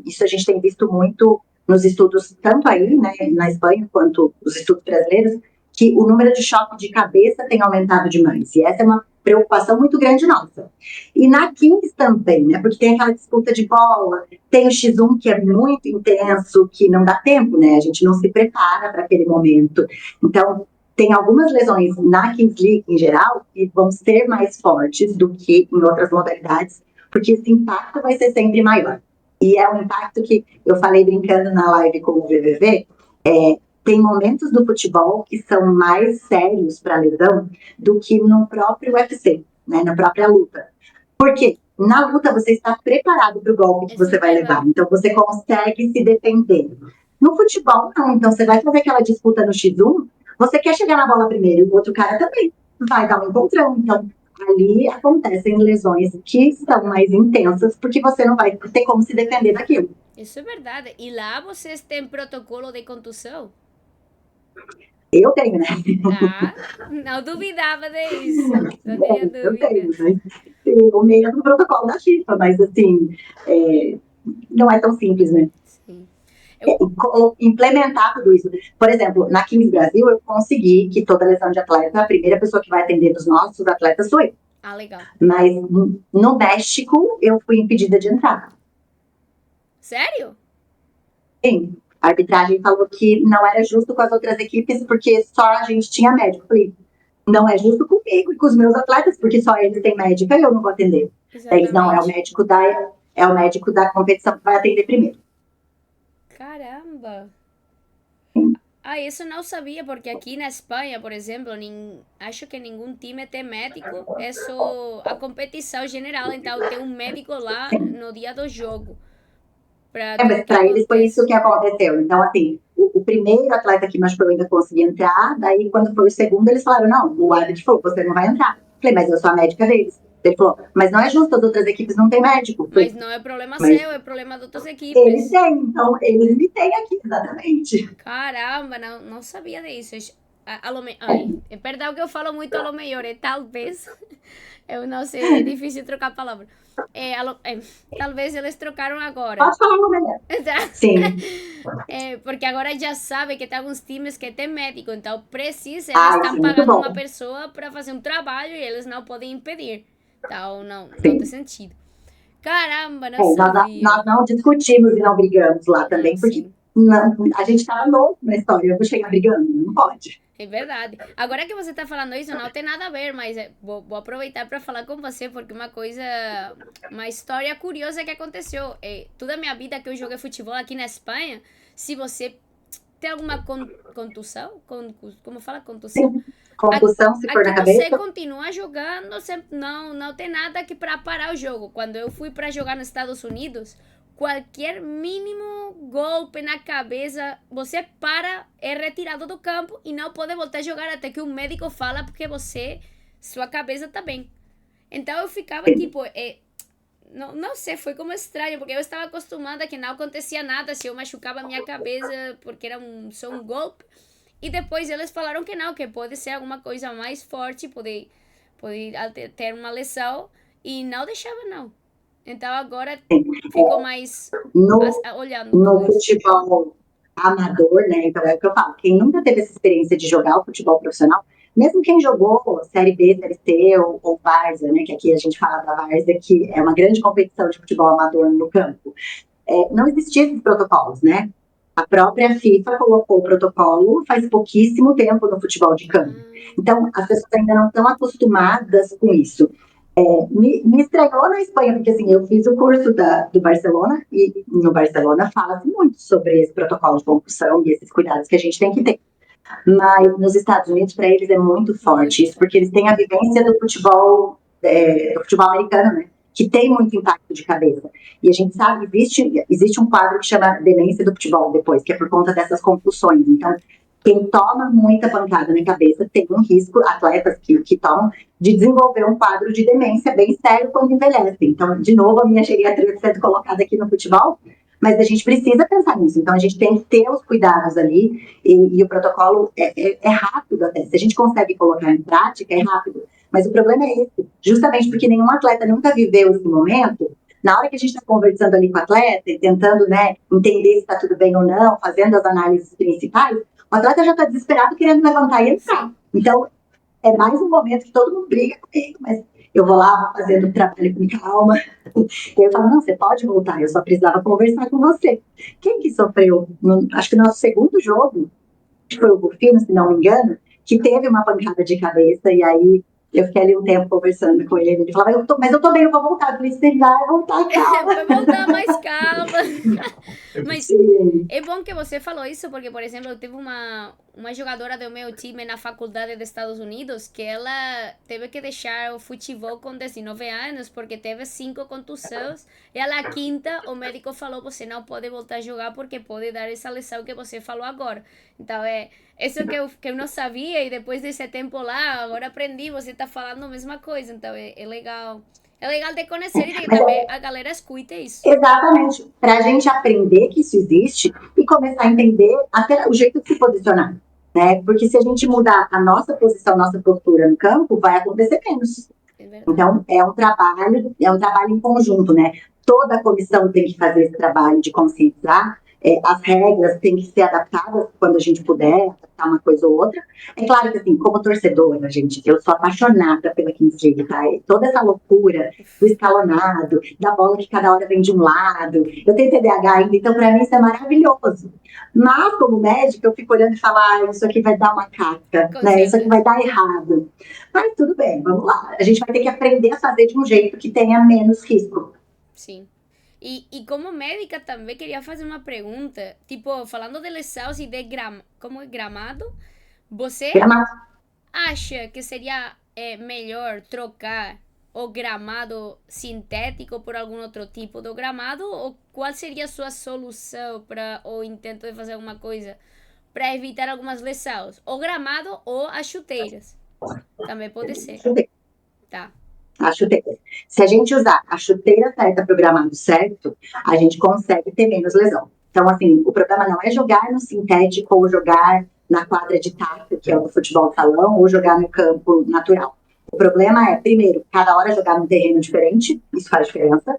isso a gente tem visto muito nos estudos, tanto aí, né, na Espanha, quanto os estudos brasileiros, que o número de choque de cabeça tem aumentado demais. E essa é uma preocupação muito grande nossa. E na Kings também, né, porque tem aquela disputa de bola, tem o X1 que é muito intenso, que não dá tempo, né, a gente não se prepara para aquele momento. Então, tem algumas lesões na Kings League, em geral, que vão ser mais fortes do que em outras modalidades, porque esse impacto vai ser sempre maior. E é um impacto que eu falei brincando na live com o VVV, tem momentos do futebol que são mais sérios para a lesão do que no próprio UFC, né, na própria luta. Por quê? na luta você está preparado para o golpe que você vai levar. Então você consegue se defender. No futebol, não. Então você vai fazer aquela disputa no X1, você quer chegar na bola primeiro, e o outro cara também vai dar um encontrão. Então ali acontecem lesões que são mais intensas, porque você não vai ter como se defender daquilo. Isso é verdade. E lá vocês têm protocolo de contusão? Eu tenho, né? Ah, não duvidava disso. Não tinha dúvida. Eu tenho, né? O mesmo protocolo da FIFA, mas assim, não é tão simples, né? Sim. Implementar tudo isso. Por exemplo, na Kings Brasil, eu consegui que toda lesão de atleta, a primeira pessoa que vai atender dos nossos atletas sou eu. Ah, legal. Mas no México, eu fui impedida de entrar. Sério? Sim. A arbitragem falou que não era justo com as outras equipes porque só a gente tinha médico. Eu falei, não é justo comigo e com os meus atletas, porque só eles têm médica e eu não vou atender. Eles não, é o médico da competição que vai atender primeiro. Caramba! Ah, isso não sabia, porque aqui na Espanha, por exemplo, acho que nenhum time tem médico, é só a competição general, então tem um médico lá no dia do jogo. Mas para eles foi isso que aconteceu. Então, assim, o primeiro atleta que machucou ainda conseguia entrar, daí quando foi o segundo, eles falaram, não, o árbitro falou, você não vai entrar. Eu falei, mas eu sou a médica deles. Ele falou, mas não é justo, as outras equipes não têm médico. Mas não é problema seu, é problema de outras equipes. Eles têm, então eles me têm aqui, exatamente. Caramba, não sabia disso. É perdão que eu falo muito a lo melhor, talvez, eu não sei, é difícil trocar palavra. Talvez eles trocaram agora. Pode falar no melhor. Sim. Porque agora já sabe que tem alguns times que tem médico, então precisa, eles estão pagando uma pessoa para fazer um trabalho e eles não podem impedir. Então, não tem sentido. Caramba, não sabia. Nós não discutimos e não brigamos lá também, porque não, a gente estava novo na história, eu vou chegar brigando, não pode. É verdade. Agora que você está falando isso, não tem nada a ver, mas vou aproveitar para falar com você, porque uma história curiosa que aconteceu. Toda a minha vida que eu joguei futebol aqui na Espanha, se você tem alguma contusão, como fala contusão? Sim. Concussão, se for na cabeça. Você continua jogando, não tem nada que para parar o jogo. Quando eu fui para jogar nos Estados Unidos, qualquer mínimo golpe na cabeça, você é retirado do campo e não pode voltar a jogar até que o médico fala porque sua cabeça tá bem. Então eu ficava tipo, não sei, foi como estranho, porque eu estava acostumada que não acontecia nada se eu machucava a minha cabeça porque era só um golpe. E depois eles falaram que não, que pode ser alguma coisa mais forte, pode ter uma lesão, e não deixava não. Então agora ficou mais olhando. No futebol amador, né? Então é o que eu falo, quem nunca teve essa experiência de jogar o futebol profissional, mesmo quem jogou Série B, Série C ou Várzea, né? Que aqui a gente fala da Várzea, que é uma grande competição de futebol amador no campo. Não existiam esses protocolos, né? A própria FIFA colocou o protocolo faz pouquíssimo tempo no futebol de campo. Então, as pessoas ainda não estão acostumadas com isso. Me estranhou na Espanha, porque assim, eu fiz o curso do Barcelona, e no Barcelona fala-se muito sobre esse protocolo de concussão e esses cuidados que a gente tem que ter. Mas nos Estados Unidos, para eles, é muito forte isso, porque eles têm a vivência do futebol americano, né? Que tem muito impacto de cabeça. E a gente sabe, existe um quadro que chama demência do futebol depois, que é por conta dessas concussões. Então, quem toma muita pancada na cabeça tem um risco, atletas que tomam, de desenvolver um quadro de demência bem sério quando envelhecem. Então, de novo, a minha geriatria sendo colocada aqui no futebol, mas a gente precisa pensar nisso. Então, a gente tem que ter os cuidados ali, e o protocolo é rápido até. Se a gente consegue colocar em prática, é rápido. Mas o problema é esse, justamente porque nenhum atleta nunca viveu esse momento. Na hora que a gente está conversando ali com o atleta, tentando, né, entender se está tudo bem ou não, fazendo as análises principais, o atleta já está desesperado querendo levantar e entrar. Então, é mais um momento que todo mundo briga comigo, mas eu vou lá fazendo o trabalho com calma. E eu falo, não, você pode voltar, eu só precisava conversar com você. Quem que sofreu? Acho que no nosso segundo jogo, que foi o Rufino, se não me engano, que teve uma pancada de cabeça e aí Eu fiquei ali um tempo conversando com ele. Ele falava, mas eu tô bem, eu vou voltar. Eu falei, você vai voltar, calma. Vai voltar mais calma. Mas Sim. é bom que você falou isso, porque, por exemplo, eu tive uma jogadora do meu time na faculdade dos Estados Unidos que ela teve que deixar o futebol com 19 anos porque teve 5 contusões e a quinta o médico falou, você não pode voltar a jogar porque pode dar essa lesão que você falou agora. Então, isso que eu não sabia e depois desse tempo lá, agora aprendi, você tá falando a mesma coisa. Então, é legal. É legal de conhecer e de que também a galera escuta isso. Exatamente. Para a gente aprender que isso existe e começar a entender até o jeito de se posicionar. Né? Porque se a gente mudar a nossa posição, nossa postura no campo, vai acontecer menos. Então, é um trabalho em conjunto, né? Toda a comissão tem que fazer esse trabalho de conscientizar. As regras têm que ser adaptadas quando a gente puder, adaptar uma coisa ou outra. É claro que, assim, como torcedora, gente, eu sou apaixonada pela Kings League, tá? Toda essa loucura do escalonado, da bola que cada hora vem de um lado. Eu tenho TDAH ainda, então pra mim isso é maravilhoso. Mas, como médica, eu fico olhando e falo, isso aqui vai dar uma caca, né? Isso aqui vai dar errado. Mas tudo bem, vamos lá. A gente vai ter que aprender a fazer de um jeito que tenha menos risco. Sim. E como médica também queria fazer uma pergunta, tipo, falando de lesões e de como é gramado, você acha que seria melhor trocar o gramado sintético por algum outro tipo de gramado? Ou qual seria a sua solução para o intento de fazer alguma coisa para evitar algumas lesões? O gramado ou as chuteiras? Também pode ser. Tá. A chuteira. Se a gente usar a chuteira certa para o gramado certo, a gente consegue ter menos lesão. Então, assim, o problema não é jogar no sintético ou jogar na quadra de taco, que é o do futebol salão, ou jogar no campo natural. O problema é, primeiro, cada hora jogar num terreno diferente, isso faz diferença.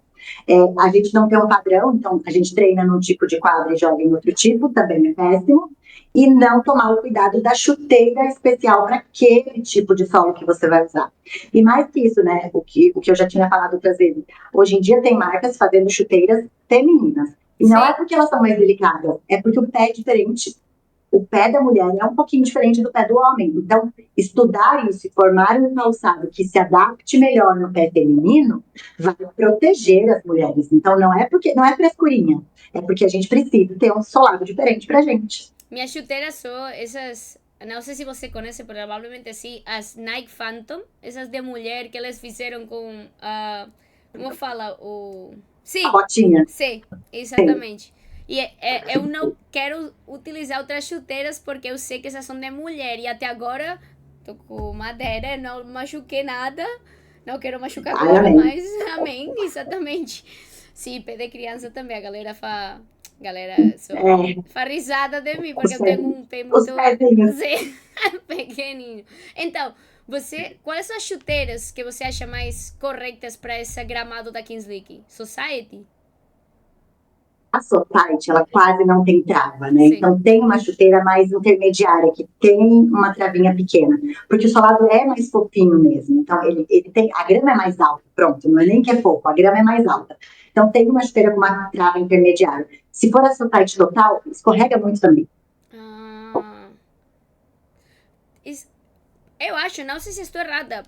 A gente não tem um padrão, então a gente treina num tipo de quadra e joga em outro tipo, também é péssimo. E não tomar o cuidado da chuteira especial para aquele tipo de solo que você vai usar. E mais que isso, né, o que eu já tinha falado outras vezes, hoje em dia tem marcas fazendo chuteiras femininas. E não é porque elas são mais delicadas, é porque o pé é diferente. O pé da mulher é um pouquinho diferente do pé do homem. Então, estudar isso e formar um calçado que se adapte melhor no pé feminino vai proteger as mulheres. Então, não é frescurinha, é porque a gente precisa ter um solado diferente pra gente. Minhas chuteiras são essas, não sei se você conhece, provavelmente sim, as Nike Phantom, essas de mulher que eles fizeram com, como fala, Sim, a botinha. Sim, exatamente. Sim. E eu não quero utilizar outras chuteiras porque eu sei que essas são de mulher e até agora tô com madeira, não machuquei nada, não quero machucar agora, mas amém, exatamente. Sim, pé de criança também, a galera faz risada de mim, porque eu tenho um pé muito pequenininho. Então, quais são as chuteiras que você acha mais corretas para esse gramado da Kings League? Society? A Society, ela quase não tem trava, né? Sim. Então tem uma chuteira mais intermediária, que tem uma travinha pequena, porque o solado é mais fofinho mesmo. Então ele tem, a grama é mais alta, pronto, não é nem que é fofo, a grama é mais alta. Então tem uma chuteira com uma trava intermediária. Se for a Society total, escorrega muito também. Eu acho, não sei se estou errada,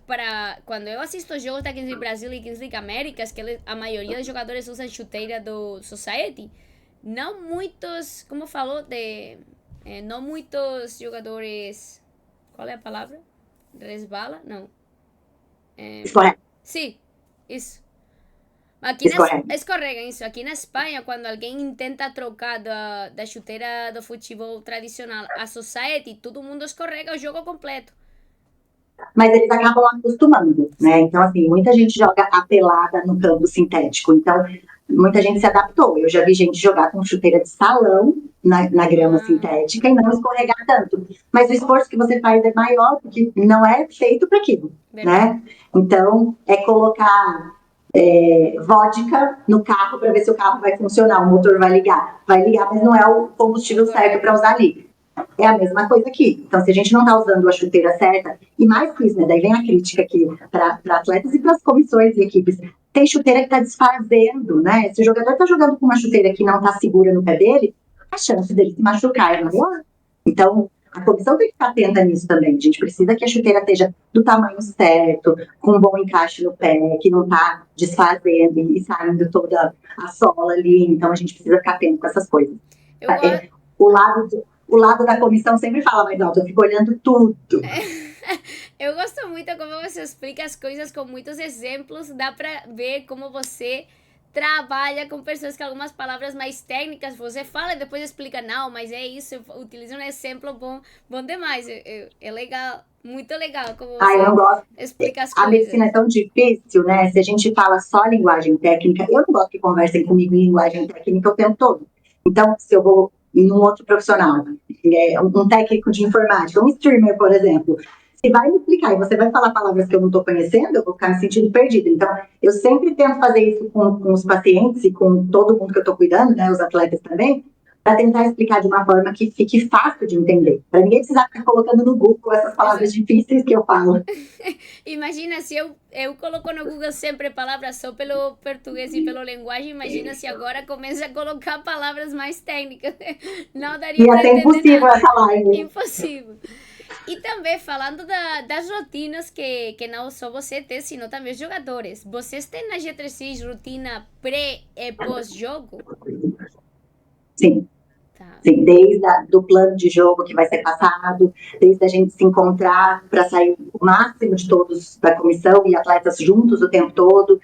quando eu assisto jogos da Kings League Brasil e Kings League Américas, que a maioria dos jogadores usam chuteira do Society, não muitos, como falou, não muitos jogadores, qual é a palavra? Resbala? Não. Escorrega. Sim, isso. Aqui escorrega isso. Aqui na Espanha, quando alguém intenta trocar da chuteira do futebol tradicional a Society, todo mundo escorrega o jogo completo. Mas eles acabam acostumando, né? Então, assim, muita gente joga a pelada no campo sintético. Então, muita gente se adaptou. Eu já vi gente jogar com chuteira de salão na grama sintética e não escorregar tanto. Mas o esforço que você faz é maior, porque não é feito para aquilo, né? Então, é colocar vodka no carro para ver se o carro vai funcionar, o motor vai ligar. Vai ligar, mas não é o combustível certo para usar ali. É a mesma coisa aqui. Então, se a gente não está usando a chuteira certa, e mais que isso, né? Daí vem a crítica aqui para atletas e para as comissões e equipes. Tem chuteira que está desfazendo, né? Se o jogador está jogando com uma chuteira que não está segura no pé dele, a chance dele se machucar é maior. Então, a comissão tem que ficar atenta nisso também. A gente precisa que a chuteira esteja do tamanho certo, com um bom encaixe no pé, que não está desfazendo e saindo toda a sola ali. Então, a gente precisa ficar atento com essas coisas. O lado da comissão sempre fala mais alto, eu fico olhando tudo. Eu gosto muito como você explica as coisas com muitos exemplos, dá para ver como você trabalha com pessoas que algumas palavras mais técnicas você fala e depois explica, não, mas é isso, utiliza um exemplo bom demais. É legal, muito legal como você explica as coisas. A medicina é tão difícil, né? Se a gente fala só linguagem técnica, eu não gosto que conversem comigo em linguagem técnica o tempo todo. Então, se eu vou em um outro profissional, um técnico de informática, um streamer, por exemplo, você vai me explicar e você vai falar palavras que eu não estou conhecendo, eu vou ficar me sentindo perdida. Então, eu sempre tento fazer isso com os pacientes e com todo mundo que eu estou cuidando, né, os atletas também, para tentar explicar de uma forma que fique fácil de entender. Para ninguém precisar ficar colocando no Google essas palavras difíceis que eu falo. Imagina se eu coloco no Google sempre palavras só pelo português e pela linguagem, imagina se agora começa a colocar palavras mais técnicas. Não daria para entender impossível nada. Essa live. Impossível. E também falando das rotinas que não só você tem, sino também os jogadores. Vocês têm na G3X rotina pré e pós-jogo? Sim. Tá. Sim, desde do plano de jogo que vai ser passado, desde a gente se encontrar para sair o máximo de todos da comissão e atletas juntos o tempo todo,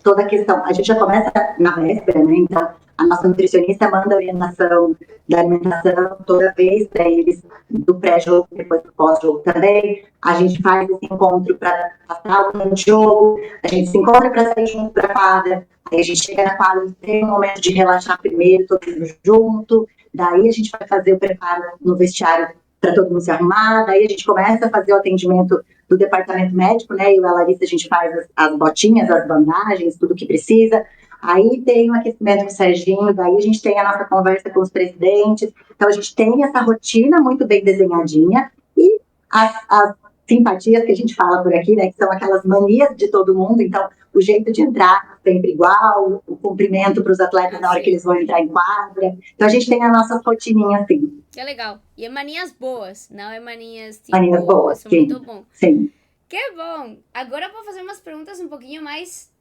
toda a questão, a gente já começa na véspera, né, então a nossa nutricionista manda a orientação da alimentação toda vez para eles, do pré-jogo, depois do pós-jogo também. A gente faz esse encontro para passar o plano de jogo, a gente se encontra para sair junto para a quadra, aí a gente chega na quadra, tem um momento de relaxar primeiro, todo mundo junto, daí a gente vai fazer o preparo no vestiário para todo mundo se arrumar, daí a gente começa a fazer o atendimento do departamento médico, né, e eu e a Larissa a gente faz as botinhas, as bandagens, tudo que precisa. Aí tem o aquecimento com o Serginho, daí a gente tem a nossa conversa com os presidentes. Então, a gente tem essa rotina muito bem desenhadinha e as simpatias que a gente fala por aqui, né, que são aquelas manias de todo mundo. Então, o jeito de entrar sempre igual, o cumprimento para os atletas na hora que eles vão entrar em quadra. Então, a gente tem a nossa rotininha assim. Que legal. E é manias boas, não é manias tipo... Manias boas, sim. Muito bom. Sim. Que bom. Agora eu vou fazer umas perguntas um pouquinho mais...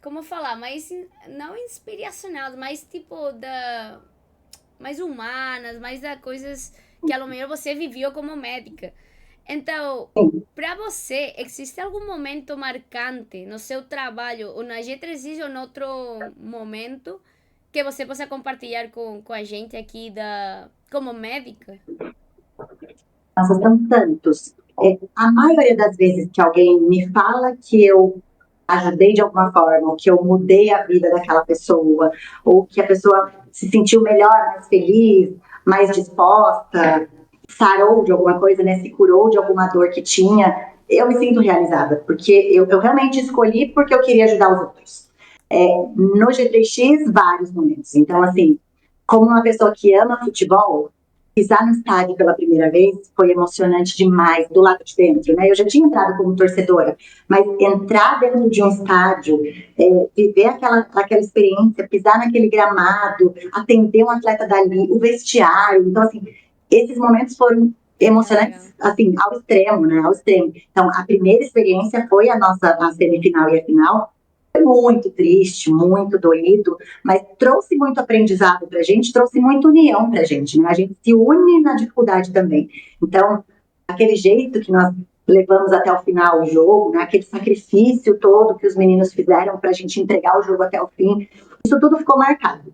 Como falar? Mais, não inspiracionais, mais tipo mais humanas, mais da coisas que a lo melhor você viveu como médica. Então, para você, existe algum momento marcante no seu trabalho, ou na G3X ou em outro momento, que você possa compartilhar com a gente aqui como médica? Nossa, são tantos. A maioria das vezes que alguém me fala que eu ajudei de alguma forma, ou que eu mudei a vida daquela pessoa, ou que a pessoa se sentiu melhor, mais feliz, mais disposta, sarou de alguma coisa, né, se curou de alguma dor que tinha, eu me sinto realizada, porque eu realmente escolhi porque eu queria ajudar os outros. No G3X, vários momentos. Então, assim, como uma pessoa que ama futebol, pisar no estádio pela primeira vez foi emocionante demais, do lado de dentro, né? Eu já tinha entrado como torcedora, mas entrar dentro de um estádio, viver aquela experiência, pisar naquele gramado, atender um atleta dali, o vestiário, então, assim, esses momentos foram emocionantes, assim, ao extremo, né? Ao extremo. Então, a primeira experiência foi a semifinal e a final. Foi muito triste, muito doído, mas trouxe muito aprendizado pra gente, trouxe muita união pra gente, né? A gente se une na dificuldade também. Então, aquele jeito que nós levamos até o final o jogo, né? Aquele sacrifício todo que os meninos fizeram pra gente entregar o jogo até o fim, isso tudo ficou marcado.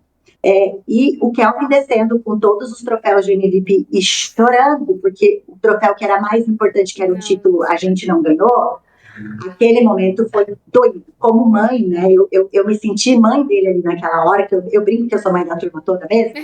E o Kelvin descendo com todos os troféus de MVP e chorando, porque o troféu que era mais importante, que era o título, a gente não ganhou. Aquele momento foi doido, como mãe, né? Eu me senti mãe dele ali naquela hora, que eu brinco que eu sou mãe da turma toda mesmo,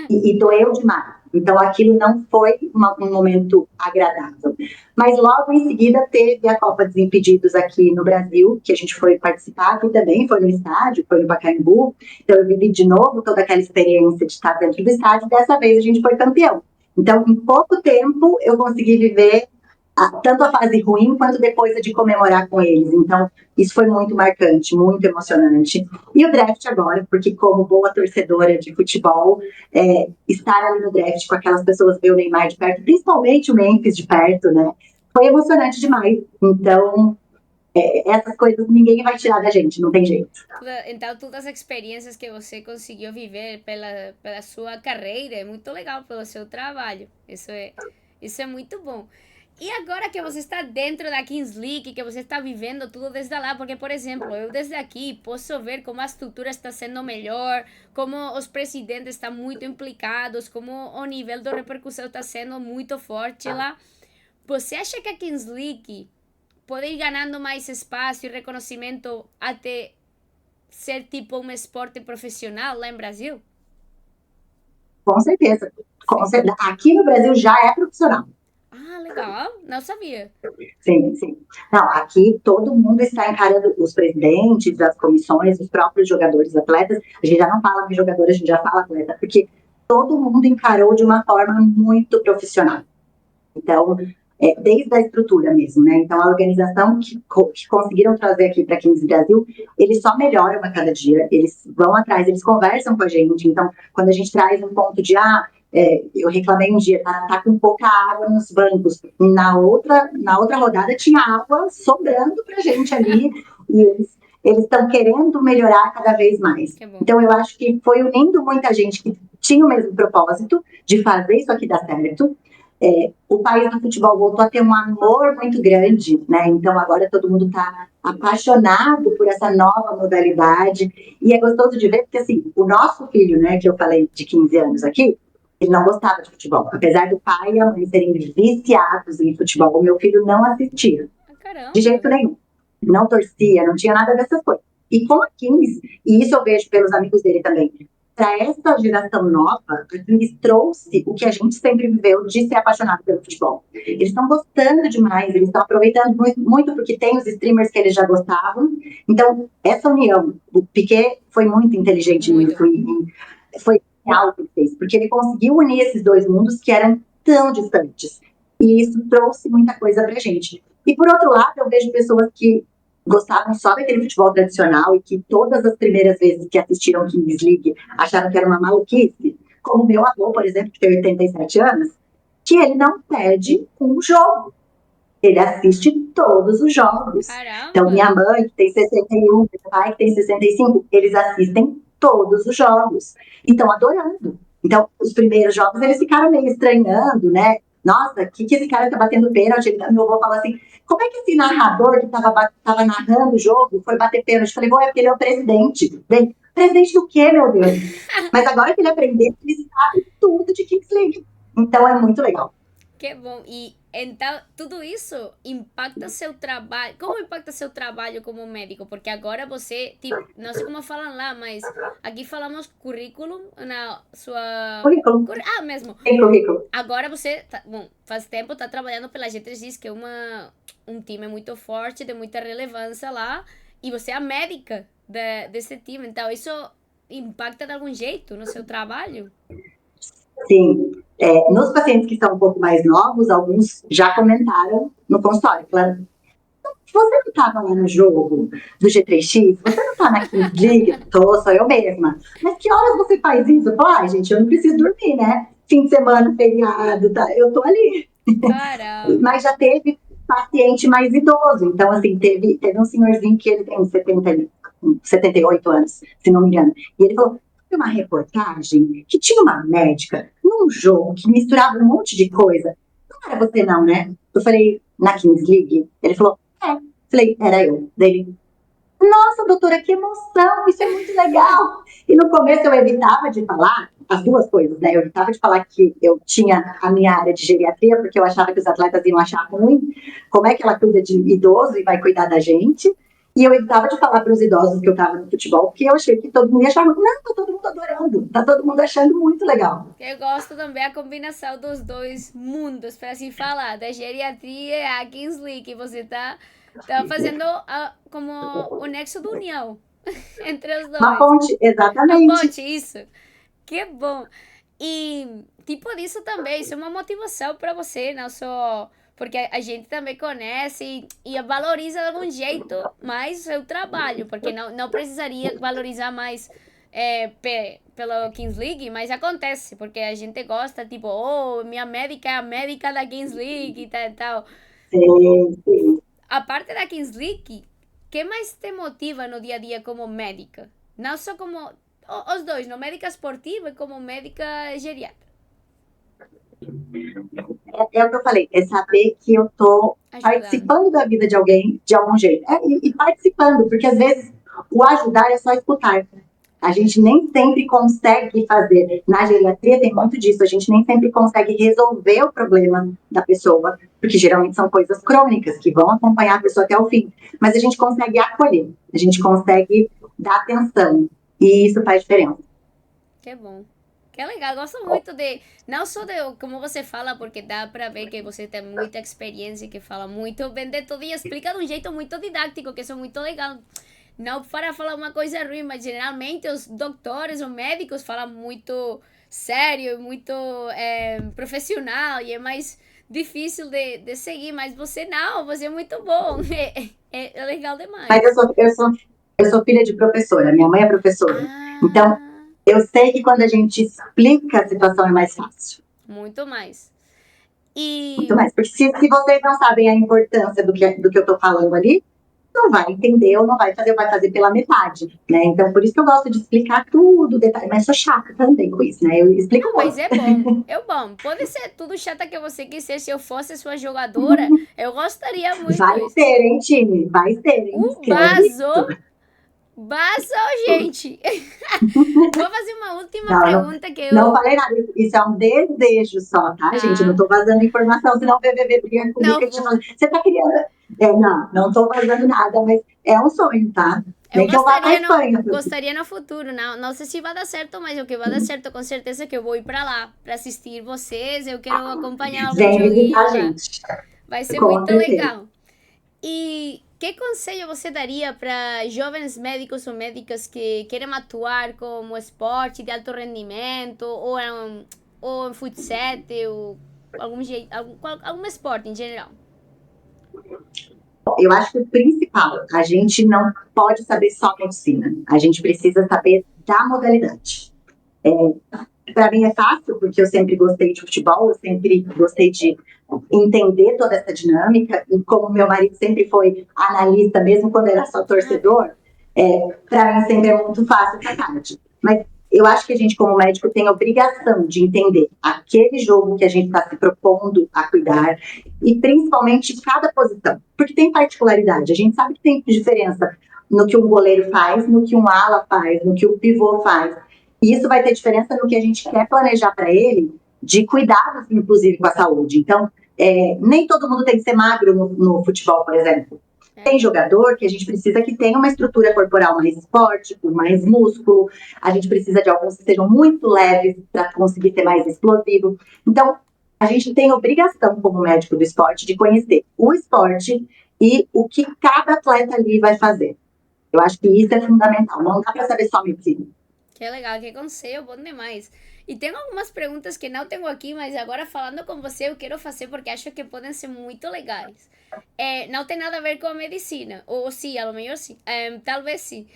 e doeu demais. Então, aquilo não foi um momento agradável. Mas logo em seguida teve a Copa dos Impedidos aqui no Brasil, que a gente foi participar, que também foi no estádio, foi no Pacaembu. Então, eu vivi de novo toda aquela experiência de estar dentro do estádio, e dessa vez a gente foi campeão. Então, em pouco tempo, eu consegui viver tanto a fase ruim quanto depois a de comemorar com eles. Então, isso foi muito marcante, muito emocionante. E o draft agora, porque como boa torcedora de futebol, estar ali no draft com aquelas pessoas, ver o Neymar de perto, principalmente o Memphis de perto, né? Foi emocionante demais. Então, essas coisas ninguém vai tirar da gente, não tem jeito. Então, todas as experiências que você conseguiu viver pela sua carreira é muito legal, pelo seu trabalho. Isso é muito bom. E agora que você está dentro da Kings League, que você está vivendo tudo desde lá, porque, por exemplo, eu desde aqui posso ver como a estrutura está sendo melhor, como os presidentes estão muito implicados, como o nível de repercussão está sendo muito forte lá. Você acha que a Kings League pode ir ganhando mais espaço e reconhecimento até ser tipo um esporte profissional lá em Brasil? Com certeza. Com Sim. certeza. Aqui no Brasil já é profissional. Ah, legal. Não sabia. Sim, sim. Não, aqui todo mundo está encarando os presidentes, as comissões, os próprios jogadores, atletas. A gente já não fala de jogador, a gente já fala atleta, porque todo mundo encarou de uma forma muito profissional. Então, desde a estrutura mesmo, né? Então, a organização que conseguiram trazer aqui para 15 Brasil, eles só melhoram a cada dia, eles vão atrás, eles conversam com a gente. Então, quando a gente traz um ponto de, eu reclamei um dia, tá com pouca água nos bancos, na outra rodada tinha água sobrando para a gente ali, e eles estão querendo melhorar cada vez mais. Então, eu acho que foi unindo muita gente que tinha o mesmo propósito de fazer isso aqui dar certo. O país do futebol voltou a ter um amor muito grande, né? Então agora todo mundo está apaixonado por essa nova modalidade e é gostoso de ver porque assim, o nosso filho, né, que eu falei de 15 anos aqui, ele não gostava de futebol, apesar do pai e a mãe serem viciados em futebol, o meu filho não assistia de jeito nenhum, não torcia, não tinha nada dessas coisas. E com a 15, e isso eu vejo pelos amigos dele também, para essa geração nova, a Kings trouxe o que a gente sempre viveu de ser apaixonado pelo futebol. Eles estão gostando demais, eles estão aproveitando muito, muito porque tem os streamers que eles já gostavam. Então, essa união, o Piquet foi muito inteligente nisso e foi real que ele fez, porque ele conseguiu unir esses dois mundos que eram tão distantes. E isso trouxe muita coisa pra gente. E por outro lado, eu vejo pessoas que gostavam só daquele futebol tradicional e que todas as primeiras vezes que assistiram Kings League acharam que era uma maluquice, como meu avô, por exemplo, que tem 87 anos, que ele não perde um jogo. Ele assiste todos os jogos. Caramba. Então, minha mãe, que tem 61, meu pai, que tem 65, eles assistem todos os jogos. E estão adorando. Então, os primeiros jogos, eles ficaram meio estranhando, né? Nossa, que esse cara tá batendo pênalti? Meu avô falou assim, como é que esse narrador que tava narrando o jogo foi bater pênalti? Eu falei, bom, é porque ele é o presidente. Bem, presidente do quê, meu Deus? Mas agora que ele aprendeu, ele sabe tudo de Kings League. Então, é muito legal. Que bom. E então, tudo isso impacta seu trabalho. Como impacta seu trabalho como médico? Porque agora você, tipo, não sei como falam lá, mas aqui falamos currículo na sua. Currículo. Mesmo. Tem currículo. Agora você, bom, faz tempo tá trabalhando pela GTX, que é um time muito forte, de muita relevância lá, e você é a médica desse time. Então, isso impacta de algum jeito no seu trabalho? Sim. Nos pacientes que são um pouco mais novos, alguns já comentaram no consultório, falando, você não estava lá no jogo do G3X? Você não está na Kings League? Sou eu mesma. Mas que horas você faz isso? Eu falo, gente, eu não preciso dormir, né? Fim de semana, feriado, tá? Eu tô ali. Caramba. Mas já teve paciente mais idoso. Então, assim, teve um senhorzinho que ele tem 78 anos, se não me engano. E ele falou, uma reportagem que tinha uma médica num jogo que misturava um monte de coisa. Não era você não, né? Eu falei, na Kings League? Ele falou, Falei, era eu. Dele, nossa, doutora, que emoção, isso é muito legal. E no começo eu evitava de falar as duas coisas, né? Eu evitava de falar que eu tinha a minha área de geriatria, porque eu achava que os atletas iam achar ruim. Como é que ela cuida de idoso e vai cuidar da gente? E eu evitava de falar para os idosos que eu estava no futebol, porque eu achei que todo mundo ia achar, não, tá todo mundo adorando, tá todo mundo achando muito legal. Eu gosto também a combinação dos dois mundos, para assim falar, da geriatria e a Kings League, que você tá fazendo como o nexo da união entre os dois. Uma ponte, exatamente. Uma ponte, isso. Que bom. E tipo disso também, isso é uma motivação para você, não só porque a gente também conhece e valoriza de algum jeito mais o seu trabalho, porque não precisaria valorizar mais pelo Kings League, mas acontece, porque a gente gosta, tipo, oh, minha médica é a médica da Kings League e tal, e tal. Sim, sim. A parte da Kings League, que mais te motiva no dia a dia como médica? Não só como os dois, no médica esportiva e como médica geriatra. É o que eu falei, é saber que eu estou Ajudando. participando da vida de alguém de algum jeito. E participando, porque às vezes o ajudar é só escutar. A gente nem sempre consegue fazer. Na geriatria tem muito disso, a gente nem sempre consegue resolver o problema da pessoa, porque geralmente são coisas crônicas que vão acompanhar a pessoa até o fim. Mas a gente consegue acolher, a gente consegue dar atenção, e isso faz diferença. Que bom. Que legal, gosto muito de, não só de como você fala, porque dá pra ver que você tem muita experiência, que fala muito bem de tudo e explica de um jeito muito didático, que isso é muito legal. Não para falar uma coisa ruim, mas geralmente os doutores ou médicos falam muito sério, muito profissional e é mais difícil de seguir, mas você não, você é muito bom, é legal Mas demais. eu sou filha de professora, minha mãe é professora. Então, Ah, eu sei que quando a gente explica a situação é mais fácil. muito mais. Muito E mais. Porque se vocês não sabem a importância do que eu estou falando ali, não vai entender ou não vai fazer pela metade, né? Então, por isso que eu gosto de explicar tudo, detalhe, mas sou chata também com isso, né? Eu explico não, mas muito. é bom. É bom. Pode ser tudo chata que você quiser. Se eu fosse sua jogadora, eu gostaria muito Vai isso. ser, hein, time? Vai ser, hein? O Escreve isso. Baso, gente. Vou fazer uma última Não, não, pergunta que não eu. falei nada. Isso é um desejo só, tá, gente? Eu não Ah, tô vazando informação, senão o BBB briga comigo não que a gente vou. fala, você tá querendo. Não tô vazando nada, mas é um sonho, tá? Eu Nem que eu vá pra Espanha. gostaria no futuro. Não sei se vai dar certo, mas o que vai dar certo com certeza é que eu vou ir pra lá para assistir vocês. Eu quero acompanhar algum Vem visitar joguinho a lá. gente, Vai ser com muito certeza. legal. E que conselho você daria para jovens médicos ou médicas que querem atuar como esporte de alto rendimento ou em futsal ou algum esporte em geral? Eu acho que o principal, a gente não pode saber só medicina, a gente precisa saber da modalidade. Para mim é fácil, porque eu sempre gostei de futebol, eu sempre gostei de entender toda essa dinâmica, e como meu marido sempre foi analista, mesmo quando era só Ah, bem. torcedor, para mim sempre é muito fácil essa parte. Mas eu acho que a gente, como médico, tem a obrigação de entender aquele jogo que a gente está se propondo a cuidar, e principalmente cada posição, porque tem particularidade, a gente sabe que tem diferença no que um goleiro faz, no que um ala faz, no que o pivô faz, e isso vai ter diferença no que a gente quer planejar para ele, de cuidados, inclusive, com a saúde. Então, nem todo mundo tem que ser magro no futebol, por exemplo. Tem jogador que a gente precisa que tenha uma estrutura corporal mais forte, com mais músculo. A gente precisa de alguns que sejam muito leves para conseguir ser mais explosivo. Então, a gente tem obrigação, como médico do esporte, de conhecer o esporte e o que cada atleta ali vai fazer. Eu acho que isso é fundamental. Não dá para saber só medicina. Que legal, que conselho bom demais. E tenho algumas perguntas que não tenho aqui, mas agora falando com você eu quero fazer porque acho que podem ser muito legais. Não tem nada a ver com a medicina, ou sim, a lo melhor sim, talvez sim.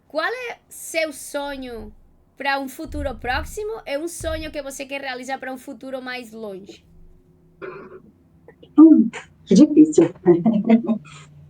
Qual é seu sonho para um futuro próximo e um sonho que você quer realizar para um futuro mais longe? Que difícil.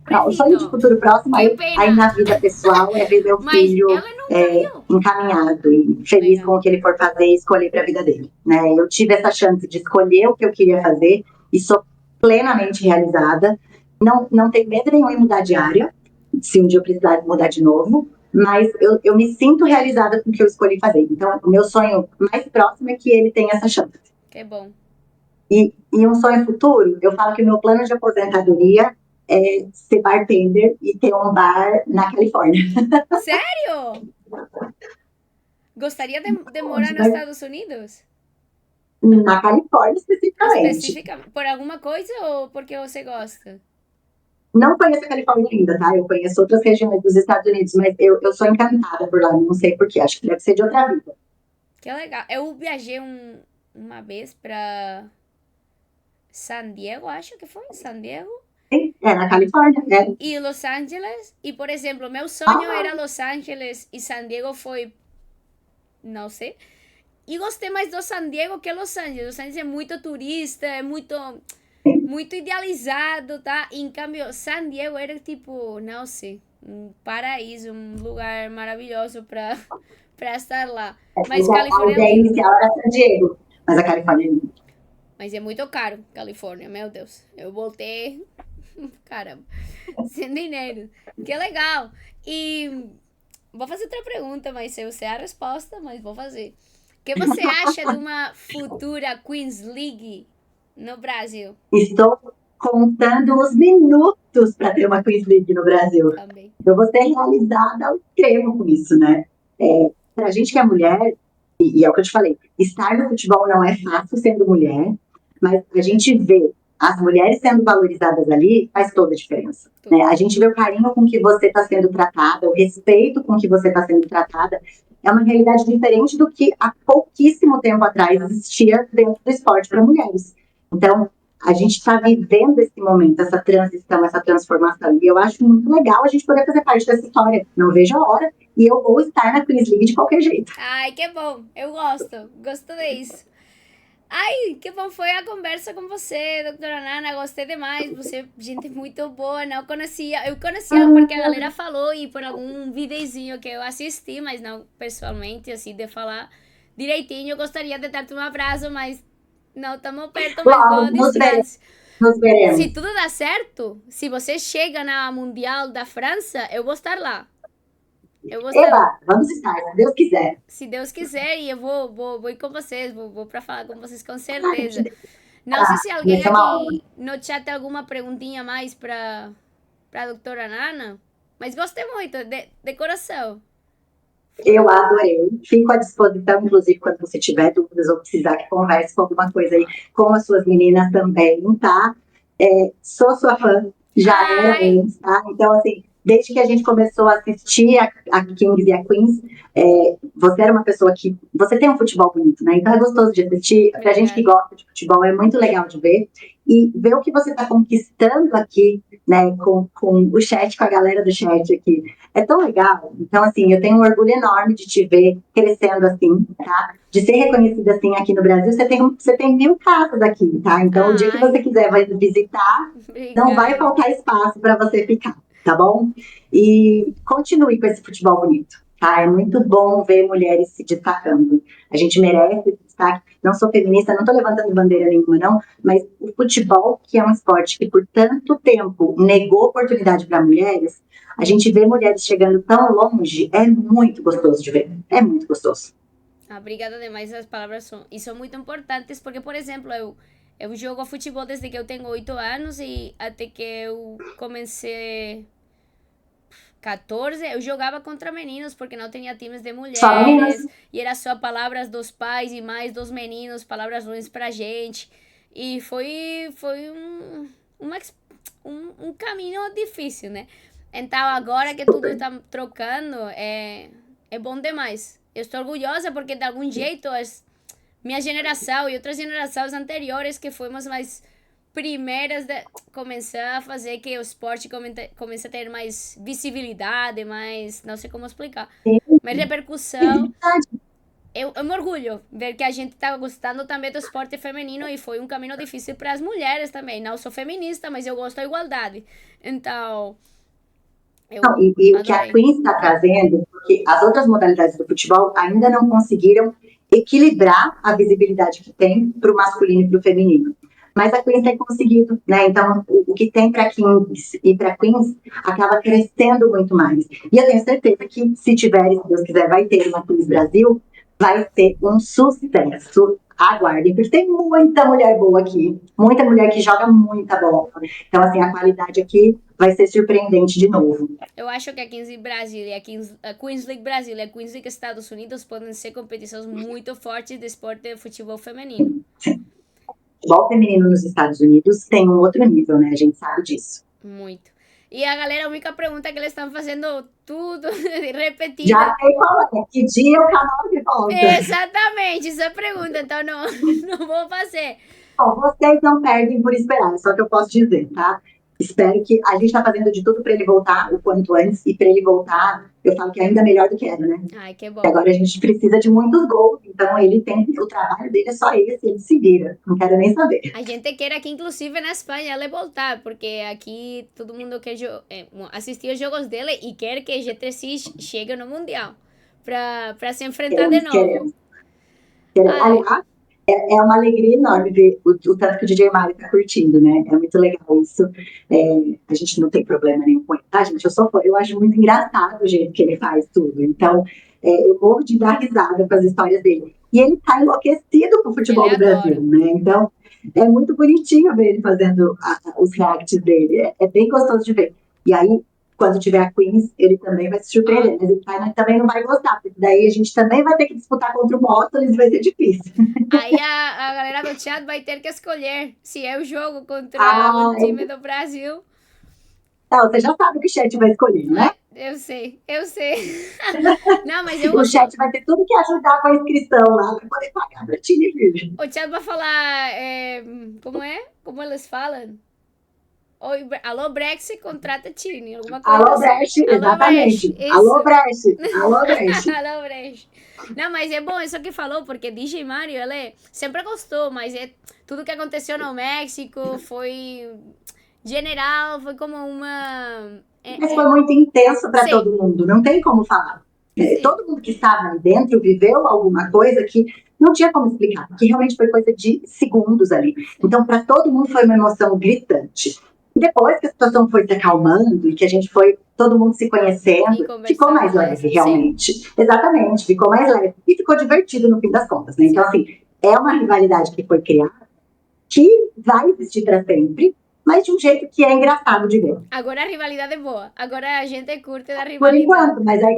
Não, o sonho de Acredito. futuro próximo Que aí pena. na vida pessoal é ver meu Mas filho ela nunca viu. encaminhado e feliz com Legal. o que ele for fazer e escolher para a vida dele. Né? Eu tive essa chance de escolher o que eu queria fazer e sou plenamente realizada. Não tenho medo nenhum em mudar de área, se um dia eu precisar mudar de novo, mas eu me sinto realizada com o que eu escolhi fazer. Então, o meu sonho mais próximo é que ele tenha essa chance. Que bom. E um sonho futuro, eu falo que o meu plano de aposentadoria é ser bartender e ter um bar na Califórnia. Sério? Gostaria de morar nos Estados Unidos? Na Califórnia, especificamente. Especificamente. Por alguma coisa ou porque você gosta? Não conheço a Califórnia ainda, tá? Eu conheço outras regiões dos Estados Unidos, mas eu sou encantada por lá, não sei porquê, acho que deve ser de outra vida. Que legal. Eu viajei uma vez para San Diego, acho que foi, San Diego. É na Califórnia, né? E Los Angeles. E, por exemplo, meu sonho Ah, era Los Angeles e San Diego foi, não sei. E gostei mais do San Diego que Los Angeles. Los Angeles é muito turista, é muito idealizado, tá? E, em cambio, San Diego era tipo, não sei, um paraíso, um lugar maravilhoso para estar lá. Mas a Califórnia é ideia lindo. inicial era San Diego, mas a Califórnia é linda. Mas é muito caro, Califórnia, meu Deus. Eu voltei, caramba, sem dinheiro. Que legal. E vou fazer outra pergunta, mas eu sei a resposta, mas vou fazer. O que você acha de uma futura Queens League no Brasil? Estou contando os minutos para ter uma Queens League no Brasil. Também. Eu vou ser realizada ao extremo com isso, né? Para a gente que é mulher, e é o que eu te falei, estar no futebol não é fácil sendo mulher, mas a gente vê as mulheres sendo valorizadas ali faz toda a diferença. Né? A gente vê o carinho com que você está sendo tratada, o respeito com que você está sendo tratada, é uma realidade diferente do que há pouquíssimo tempo atrás existia dentro do esporte para mulheres. Então, a gente está vivendo esse momento, essa transição, essa transformação. E eu acho muito legal a gente poder fazer parte dessa história. Não vejo a hora. E eu vou estar na Queens League de qualquer jeito. Ai, que bom. Eu gosto. Gosto disso. Ai, que bom foi a conversa com você, doutora Nana. Gostei demais. Você é gente muito boa. Não conhecia. Eu conhecia porque a galera falou e por algum videozinho que eu assisti, mas não pessoalmente, assim, de falar direitinho. Eu gostaria de dar-te um abraço, mas não estamos perto, mas vou a distância. Nos veremos. Se tudo dá certo, se você chega na Mundial da França, eu vou estar lá. Eba, vamos estar, se Deus quiser. Se Deus quiser, e eu vou ir com vocês, vou para falar com vocês com certeza. Não sei se alguém aqui no chat tem alguma perguntinha mais para a doutora Nana, mas gostei muito, de coração. Eu adorei. Fico à disposição, inclusive, quando você tiver dúvidas ou precisar que converse com alguma coisa aí com as suas meninas também, tá? Sou sua fã, já era antes, tá? Então, assim, desde que a gente começou a assistir a Kings e a Queens, você era uma pessoa que... Você tem um futebol bonito, né? Então é gostoso de assistir. Pra gente que gosta de futebol, é muito legal de ver. E ver o que você tá conquistando aqui, né? Com o chat, com a galera do chat aqui. É tão legal. Então, assim, eu tenho um orgulho enorme de te ver crescendo assim, tá? De ser reconhecida assim aqui no Brasil. Você tem 1000 casas aqui, tá? Então, o dia que você quiser vai visitar, não vai faltar espaço para você ficar, tá bom? E continue com esse futebol bonito, tá? É muito bom ver mulheres se destacando. A gente merece esse destaque. Não sou feminista, não tô levantando bandeira nenhuma, não, mas o futebol, que é um esporte que por tanto tempo negou oportunidade para mulheres, a gente vê mulheres chegando tão longe, é muito gostoso de ver. É muito gostoso. Obrigada demais, as palavras são muito importantes, porque, por exemplo, eu jogo futebol desde que eu tenho 8 anos e até que eu comecei 14, eu jogava contra meninos porque não tinha times de mulheres e era só palavras dos pais e mais dos meninos, palavras ruins pra gente. E foi um caminho difícil, né? Então agora que tudo está trocando, é bom demais. Eu estou orgulhosa porque de algum jeito minha geração e outras gerações anteriores que fomos mais primeiras de começar a fazer que o esporte comece a ter mais visibilidade, mais, não sei como explicar, mais repercussão. Eu me orgulho ver que a gente está gostando também do esporte feminino e foi um caminho difícil para as mulheres também. Não sou feminista, mas eu gosto da igualdade. Então... E o que a Queens está trazendo, porque as outras modalidades do futebol ainda não conseguiram equilibrar a visibilidade que tem para o masculino e para o feminino. Mas a Queens tem conseguido, né? Então, o que tem para Kings e para Queens acaba crescendo muito mais. E eu tenho certeza que, se tiver, se Deus quiser, vai ter uma Queens Brasil, vai ser um sucesso. Aguardem, porque tem muita mulher boa aqui, muita mulher que joga muita bola. Então, assim, a qualidade aqui vai ser surpreendente de novo. Eu acho que a Kings Brasil e a Queens League Brasil e a Queens League Estados Unidos podem ser competições muito fortes de esporte de futebol feminino. Sim. O futebol feminino nos Estados Unidos tem um outro nível, né? A gente sabe disso. Muito. E a galera, a única pergunta que eles estão fazendo tudo repetida. Já sei qual é. Que dia o canal de volta? Exatamente, essa pergunta. Então, não vou fazer. Bom, vocês não perdem por esperar, é só que eu posso dizer, tá? Espero que a gente está fazendo de tudo para ele voltar o quanto antes, e para ele voltar, eu falo que é ainda melhor do que era, né? Ai, que bom. Agora a gente precisa de muitos gols, então ele tem, o trabalho dele é só esse, ele se vira, não quero nem saber. A gente quer aqui, inclusive na Espanha, ele voltar, porque aqui todo mundo quer assistir os jogos dele e quer que GT6 chegue no Mundial, para se enfrentar de novo. Ai, Aliás, é uma alegria enorme ver o tanto que o DJ Mario tá curtindo, né? É muito legal isso. A gente não tem problema nenhum com ele, tá, gente? Eu acho muito engraçado o jeito que ele faz tudo. Então, eu morro de dar risada com as histórias dele. E ele tá enlouquecido com o futebol Ele do Brasil, adora. né? Então, é muito bonitinho ver ele fazendo os reacts dele. É bem gostoso de ver. E aí, quando tiver a Queens, ele também vai se surpreender, mas ele também não vai gostar, porque daí a gente também vai ter que disputar contra o Móstoles e vai ser difícil. Aí a galera do chat vai ter que escolher se é o jogo contra o Ah, time do Brasil. Não, você já sabe o que o chat vai escolher, né? Eu sei. Não, mas eu O chat vai ter tudo que ajudar com a inscrição lá, para poder pagar para time vir. O chat vai falar, como é? Como eles falam? Oi, alô, Brexit, contrata Tini, alguma coisa Alô, assim. Brecht, Alô, exatamente. Brecht, isso. Alô, Brecht. Alô, Brecht. Alô, Brecht. Não, mas é bom isso que falou, porque DJ Mario, ele sempre gostou, mas tudo que aconteceu no México foi general, foi como uma... Mas foi muito intenso para Sim. todo mundo, não tem como falar. Sim. Todo mundo que estava ali dentro viveu alguma coisa que não tinha como explicar, porque realmente foi coisa de segundos ali. Então, para todo mundo foi uma emoção gritante. E depois que a situação foi se acalmando e que a gente foi todo mundo se conhecendo, ficou mais leve, realmente. Sim. Exatamente, ficou mais leve. E ficou divertido no fim das contas, né? Então, assim, é uma rivalidade que foi criada, que vai existir para sempre, mas de um jeito que é engraçado de ver. Agora a rivalidade é boa. Agora a gente curte da rivalidade. Por enquanto, mas aí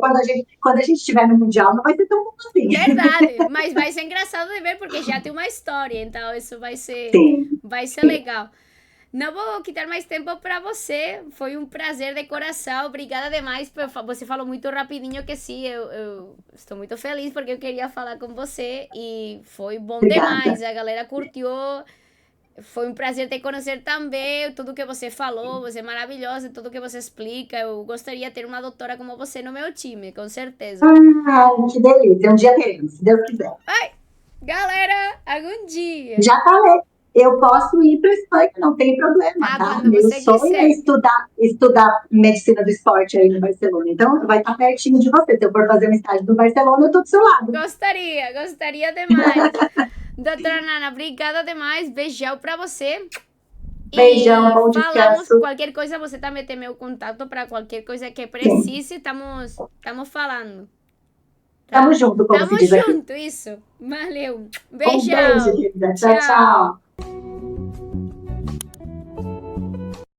quando a gente estiver no Mundial, não vai ser tão bom assim. Verdade, mas vai ser engraçado de ver porque já tem uma história, então isso vai ser legal. Não vou quitar mais tempo para você, foi um prazer de coração, obrigada demais, você falou muito rapidinho que sim, eu estou muito feliz porque eu queria falar com você e foi bom demais, a galera curtiu, foi um prazer te conhecer também, tudo que você falou, você é maravilhosa, tudo que você explica, eu gostaria de ter uma doutora como você no meu time, com certeza. Ai, que delícia, um dia teremos, se Deus quiser. Ai, galera, algum dia. Já falei. Eu posso ir para a Espanha, não tem problema, tá? Meu sonho é estudar medicina do esporte aí no Barcelona. Então, vai estar pertinho de você. Se eu for fazer um estágio no Barcelona, eu tô do seu lado. Gostaria demais. Doutora Nana, obrigada demais. Beijão para você. Beijão, bom descanso. Falamos qualquer coisa, você também tem meu contato para qualquer coisa que precise. Estamos falando. Tamo junto, como se diz aqui. Tamo junto, isso. Valeu. Beijão. Um beijo, querida. Tchau, tchau.